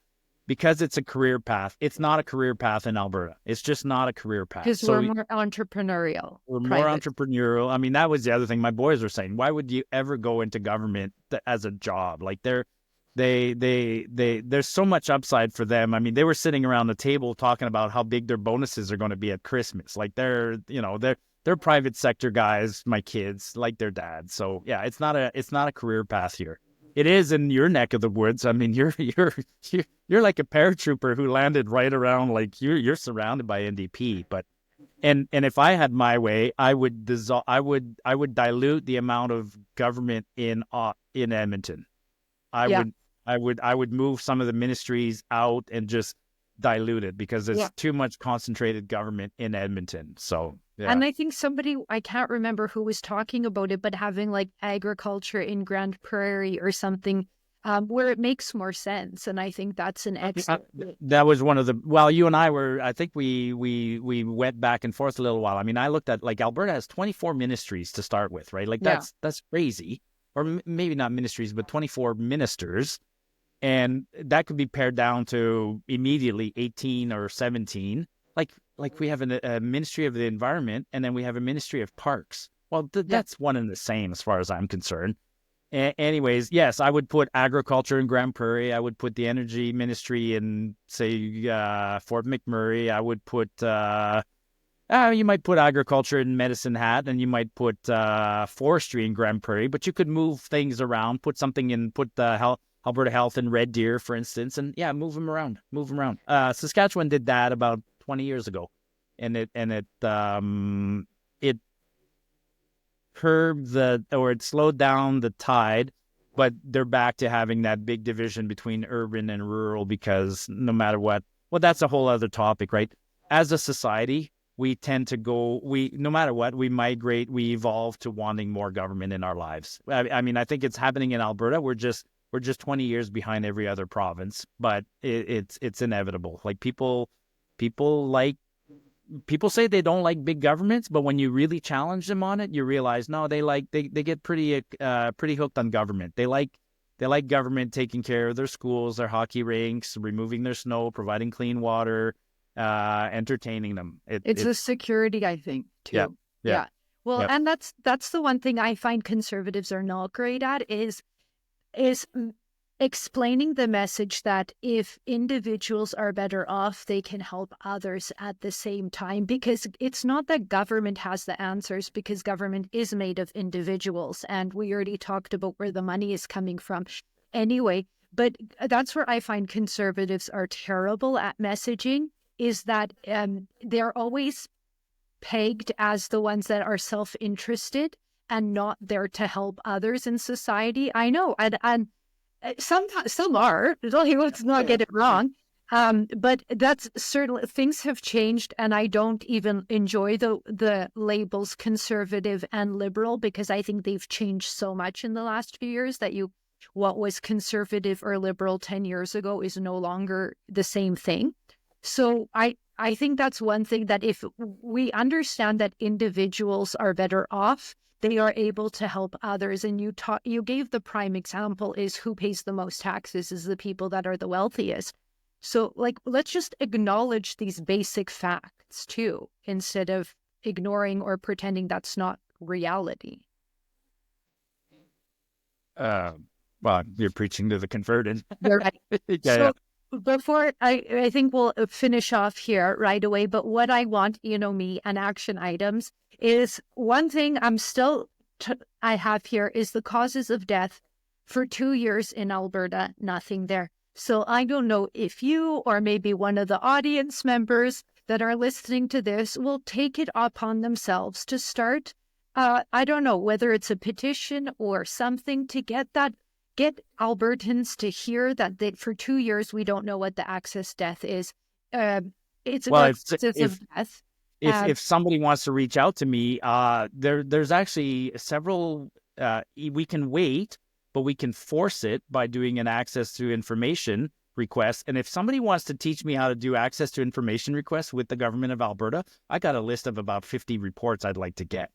because it's a career path, it's not a career path in Alberta. It's just not a career path. Because we're more entrepreneurial. We're more entrepreneurial. I mean, that was the other thing my boys were saying. Why would you ever go into government as a job? Like there's so much upside for them. I mean, they were sitting around the table talking about how big their bonuses are going to be at Christmas. Like they're private sector guys, my kids, like their dad. So yeah, it's not a career path here. It is in your neck of the woods. I mean, you're like a paratrooper who landed right around, like you're surrounded by NDP. But and if I had my way, I would dilute the amount of government in Edmonton. I would move some of the ministries out and just dilute it because there's too much concentrated government in Edmonton. So yeah. And I think I can't remember who was talking about it, but having like agriculture in Grand Prairie or something where it makes more sense. And I think that's an excellent. That was one of you and I were, I think we went back and forth a little while. I mean, I looked at, like, Alberta has 24 ministries to start with, right? Like that's crazy. Or maybe not ministries, but 24 ministers. And that could be pared down to immediately 18 or 17. Like we have a Ministry of the Environment, and then we have a Ministry of Parks. Well, Yeah. that's one and the same as far as I'm concerned. Anyways, yes, I would put agriculture in Grand Prairie. I would put the energy ministry in, say, Fort McMurray. I would put, you might put agriculture in Medicine Hat, and you might put forestry in Grand Prairie. But you could move things around, put something in, put the Alberta Health in Red Deer, for instance, and yeah, move them around. Saskatchewan did that about 20 years ago, and it curbed it slowed down the tide, but they're back to having that big division between urban and rural because no matter what, well, that's a whole other topic, right? As a society, we tend to no matter what, we migrate, we evolve to wanting more government in our lives. I mean, I think it's happening in Alberta. We're just 20 years behind every other province, but it's inevitable. Like people say they don't like big governments, but when you really challenge them on it, you realize no, they get pretty hooked on government. They like government taking care of their schools, their hockey rinks, removing their snow, providing clean water, entertaining them. It's a security, I think, Yeah, too. yeah, Yeah. Well, yeah. and that's the one thing I find conservatives are not great at is explaining the message that if individuals are better off, they can help others at the same time, because it's not that government has the answers, because government is made of individuals. And we already talked about where the money is coming from anyway. But that's where I find conservatives are terrible at messaging, is that they're always pegged as the ones that are self-interested and not there to help others in society. I know, and sometimes some are. Let's not get it wrong. But that's certainly, things have changed, and I don't even enjoy the labels conservative and liberal, because I think they've changed so much in the last few years that what was conservative or liberal 10 years ago is no longer the same thing. So I think that's one thing, that if we understand that individuals are better off, they are able to help others. And you gave the prime example, is who pays the most taxes is the people that are the wealthiest. So let's just acknowledge these basic facts too, instead of ignoring or pretending that's not reality. Well, you're preaching to the converted. You're right. Yeah, So before I think we'll finish off here right away, but what I want, me, and action items is one thing I have here is the causes of death for 2 years in Alberta, nothing there. So I don't know if you or maybe one of the audience members that are listening to this will take it upon themselves to start, I don't know, whether it's a petition or something, to get Albertans to hear that for 2 years we don't know what the access death is. It's a causes of death. If somebody wants to reach out to me, there's actually several. We can wait, but we can force it by doing an access to information request. And if somebody wants to teach me how to do access to information requests with the government of Alberta, I got a list of about 50 reports I'd like to get.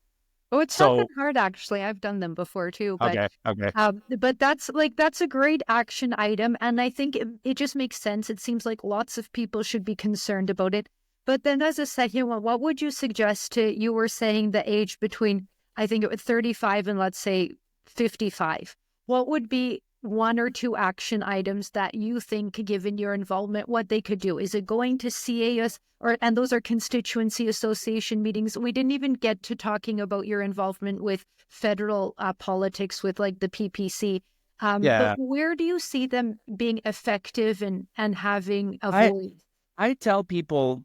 Oh, it's not that hard, actually. I've done them before too. But, okay. But that's a great action item, and I think it just makes sense. It seems like lots of people should be concerned about it. But then as a second one, what would you suggest you were saying the age between, I think it was 35 and let's say 55. What would be one or two action items that you think, given your involvement, what they could do? Is it going to CAS, and those are constituency association meetings? We didn't even get to talking about your involvement with federal politics with the PPC. But where do you see them being effective and having a voice? I tell people,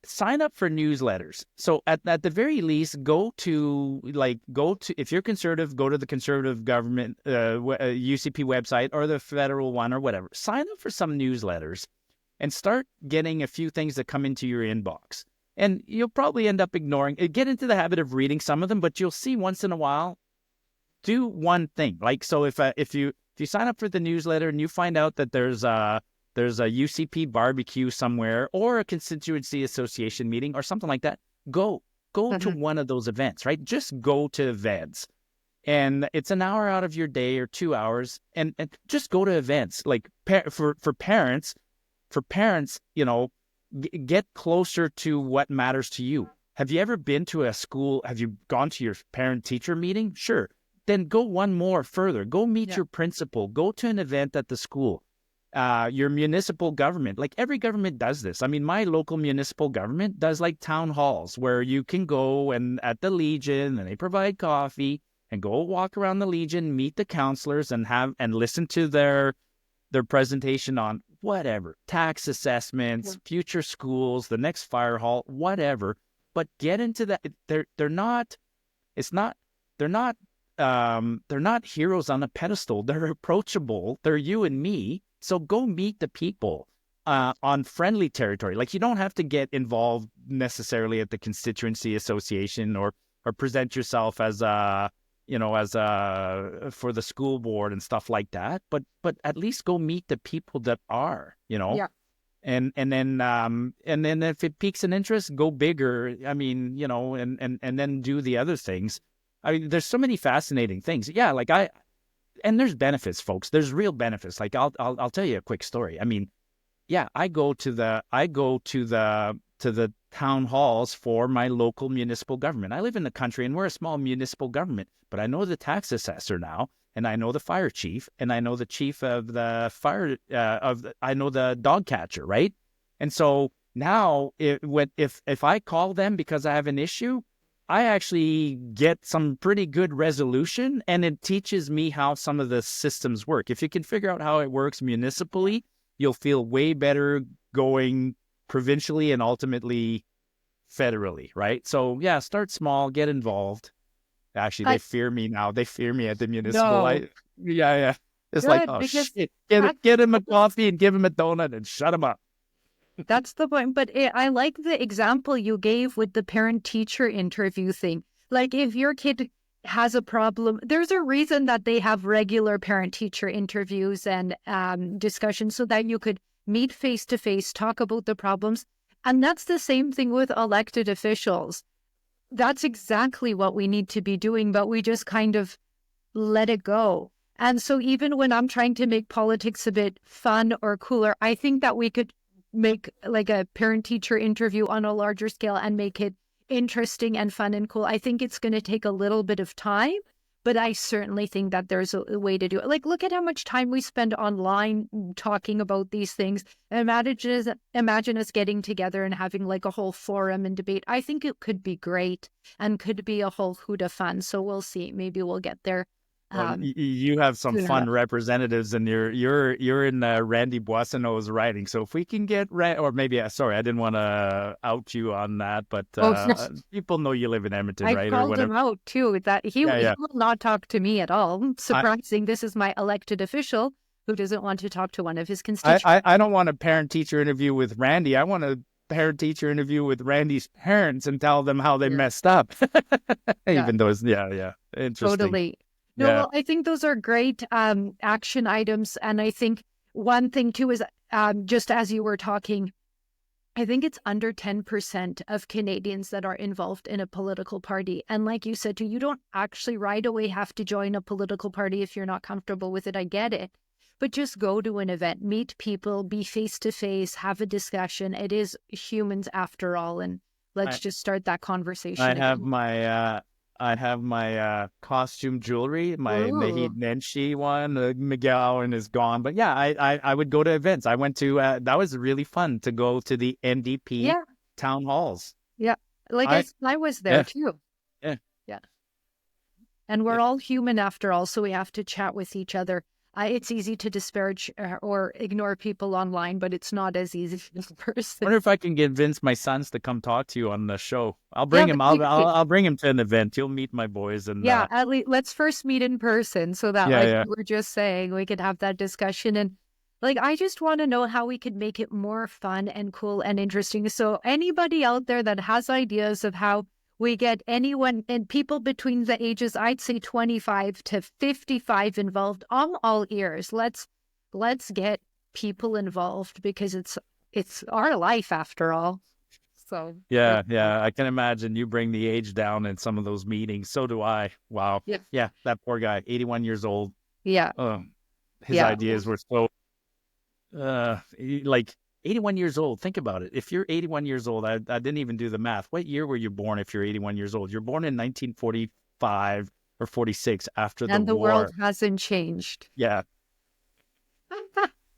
sign up for newsletters. So at the very least, go to if you're conservative, go to the conservative government UCP website or the federal one or whatever. Sign up for some newsletters and start getting a few things that come into your inbox. And you'll probably end up get into the habit of reading some of them, but you'll see once in a while, do one thing. So if you sign up for the newsletter and you find out that there's a UCP barbecue somewhere or a constituency association meeting or something like that, go to one of those events, right? Just go to events. And it's an hour out of your day or 2 hours, and just go to events. For parents, get closer to what matters to you. Have you ever been to a school? Have you gone to your parent-teacher meeting? Sure. Then go one more further. Go meet your principal. Go to an event at the school. Your municipal government, like every government does this. I mean, my local municipal government does like town halls where you can go and at the Legion and they provide coffee and go walk around the Legion, meet the counselors and listen to their presentation on whatever, tax assessments, future schools, the next fire hall, whatever. But get into that. They're not heroes on a pedestal. They're approachable. They're you and me. So go meet the people on friendly territory. Like you don't have to get involved necessarily at the constituency association or present yourself as for the school board and stuff like that. But at least go meet the people that are, Yeah. And then if it piques an interest, go bigger. I mean, and then do the other things. I mean, there's so many fascinating things. Yeah, and there's benefits, folks. There's real benefits. Like I'll tell you a quick story. I mean, yeah, I go to the town halls for my local municipal government. I live in the country and we're a small municipal government, but I know the tax assessor now, and I know the fire chief, and I know the chief of the fire I know the dog catcher, right? And so now if I call them because I have an issue, I actually get some pretty good resolution, and it teaches me how some of the systems work. If you can figure out how it works municipally, you'll feel way better going provincially and ultimately federally, right? So yeah, start small, get involved. Actually, they fear me now. They fear me at the municipal. No. Yeah. It's Good, like, oh because shit, get him a coffee and give him a donut and shut him up. that's the point. But I like the example you gave with the parent-teacher interview thing. Like if your kid has a problem, there's a reason that they have regular parent-teacher interviews and discussions so that you could meet face-to-face, talk about the problems. And that's the same thing with elected officials. That's exactly what we need to be doing, but we just kind of let it go. And so even when I'm trying to make politics a bit fun or cooler, I think that we could make like a parent-teacher interview on a larger scale and make it interesting and fun and cool. I think it's going to take a little bit of time, but I certainly think that there's a way to do it. Like, look at how much time we spend online talking about these things. Imagine us getting together and having like a whole forum and debate. I think it could be great and could be a whole hoot of fun. So we'll see. Maybe we'll get there. Well, you have some fun representatives, and you're in Randy Boissonneau's writing. So if we can get or maybe sorry, I didn't want to out you on that, but people know you live in Edmonton, right? I called him out too. That he will not talk to me at all. Surprising. This is my elected official who doesn't want to talk to one of his constituents. I don't want a parent-teacher interview with Randy. I want a parent-teacher interview with Randy's parents and tell them how they messed up. Even though it's interesting. Totally. No, well, I think those are great action items. And I think one thing too is just as you were talking, I think it's under 10% of Canadians that are involved in a political party. And like you said too, you don't actually right away have to join a political party if you're not comfortable with it. I get it. But just go to an event, meet people, be face-to-face, have a discussion. It is humans after all. And let's just start that conversation. I have my costume jewelry, my Mahid Nenshi one. Miguel Allen is gone. But yeah, I would go to events. I went to, that was really fun to go to the NDP town halls. Yeah. Like I was there too. Yeah. Yeah. And we're all human after all, so we have to chat with each other. It's easy to disparage or ignore people online, but it's not as easy in person. I wonder if I can convince my sons to come talk to you on the show. I'll bring him. I'll bring him to an event. You'll meet my boys. And at least let's first meet in person so that you were just saying, we could have that discussion. And like, I just want to know how we could make it more fun and cool and interesting. So anybody out there that has ideas of how we get anyone and people between the ages, I'd say 25 to 55 involved. I'm all ears. Let's get people involved because it's our life after all. So yeah, I can imagine you bring the age down in some of those meetings. So do I. Wow. Yeah, that poor guy, 81 years old. Yeah. His ideas were so like 81 years old. Think about it. If you're 81 years old, I didn't even do the math. What year were you born if you're 81 years old? You're born in 1945 or 46 after the And the world war. hasn't changed. Yeah.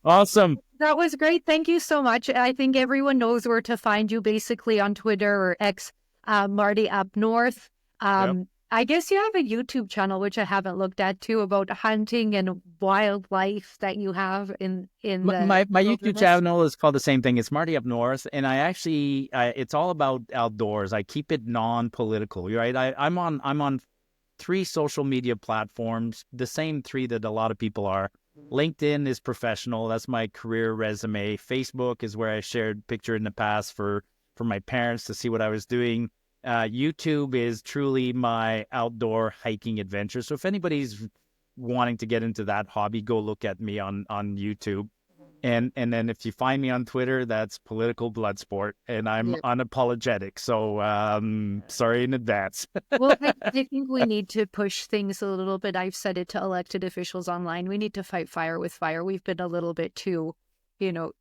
Awesome. That was great. Thank you so much. I think everyone knows where to find you basically on Twitter or X, Martyupnorth. Yep. I guess you have a YouTube channel, which I haven't looked at too, about hunting and wildlife that you have in My the YouTube wilderness. channel is called the same thing. It's Marty Up North, and it's all about outdoors. I keep it non-political, right? I'm on 3 social media platforms, the same 3 that a lot of people are. LinkedIn is professional. That's my career resume. Facebook is where I shared picture in the past for my parents to see what I was doing. YouTube is truly my outdoor hiking adventure. So if anybody's wanting to get into that hobby, go look at me on YouTube. And then if you find me on Twitter, that's political blood sport, and I'm unapologetic. So sorry in advance. Well, I think we need to push things a little bit. I've said it to elected officials online. We need to fight fire with fire. We've been a little bit too,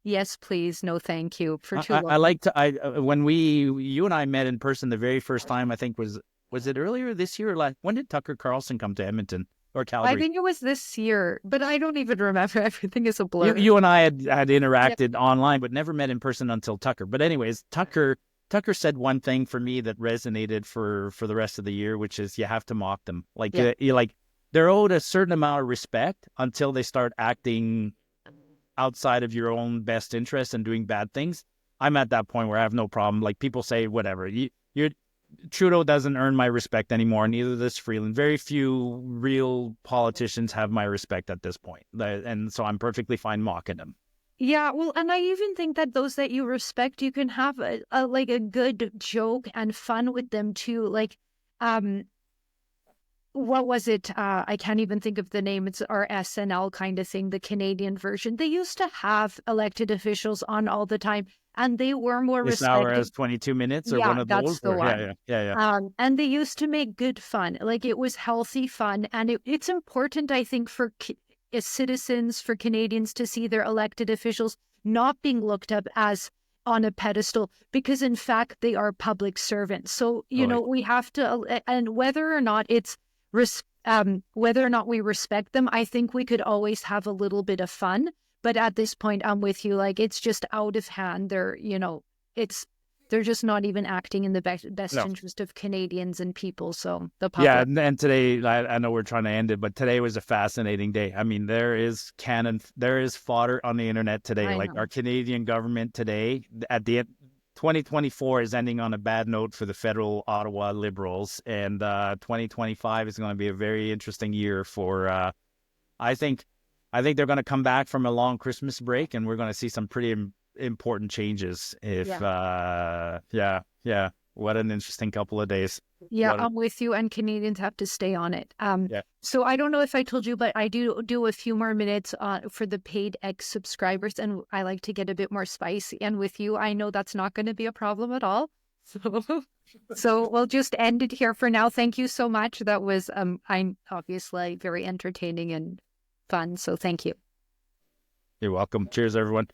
yes, please, no, thank you for too long. I like to. When you and I met in person the very first time, I think was it earlier this year or last? When did Tucker Carlson come to Edmonton or Calgary? I think it was this year, but I don't even remember. Everything is a blur. You and I had interacted online, but never met in person until Tucker. But anyways, Tucker said one thing for me that resonated for the rest of the year, which is you have to mock them. Like they're owed a certain amount of respect until they start acting outside of your own best interest and doing bad things. I'm at that point where I have no problem. Like people say, whatever. Trudeau doesn't earn my respect anymore. Neither does Freeland. Very few real politicians have my respect at this point. And so I'm perfectly fine mocking them. Yeah, well, and I even think that those that you respect, you can have a good joke and fun with them too. Like, what was it? I can't even think of the name. It's our SNL kind of thing, the Canadian version. They used to have elected officials on all the time, and they were more This respected. hour has 22 minutes or one of that's those? the one. Yeah. And they used to make good fun. Like it was healthy fun. And it's important, I think, for as citizens, for Canadians to see their elected officials not being looked up as on a pedestal, because in fact, they are public servants. So, we have to, and whether or not it's whether or not we respect them, I think we could always have a little bit of fun. But at this point, I'm with you. Like it's just out of hand. They're just not even acting in the best interest of Canadians and people. So the public. Yeah, and today I know we're trying to end it, but today was a fascinating day. I mean, there is fodder on the internet today. Like our Canadian government today at the end. 2024 is ending on a bad note for the federal Ottawa Liberals, and 2025 is going to be a very interesting year for. I think they're going to come back from a long Christmas break, and we're going to see some pretty important changes. What an interesting couple of days. Yeah, I'm with you, and Canadians have to stay on it. Yeah. So I don't know if I told you, but I do a few more minutes for the paid X subscribers, and I like to get a bit more spicy. And with you, I know that's not going to be a problem at all. So we'll just end it here for now. Thank you so much. That was I'm obviously very entertaining and fun. So thank you. You're welcome. Cheers, everyone.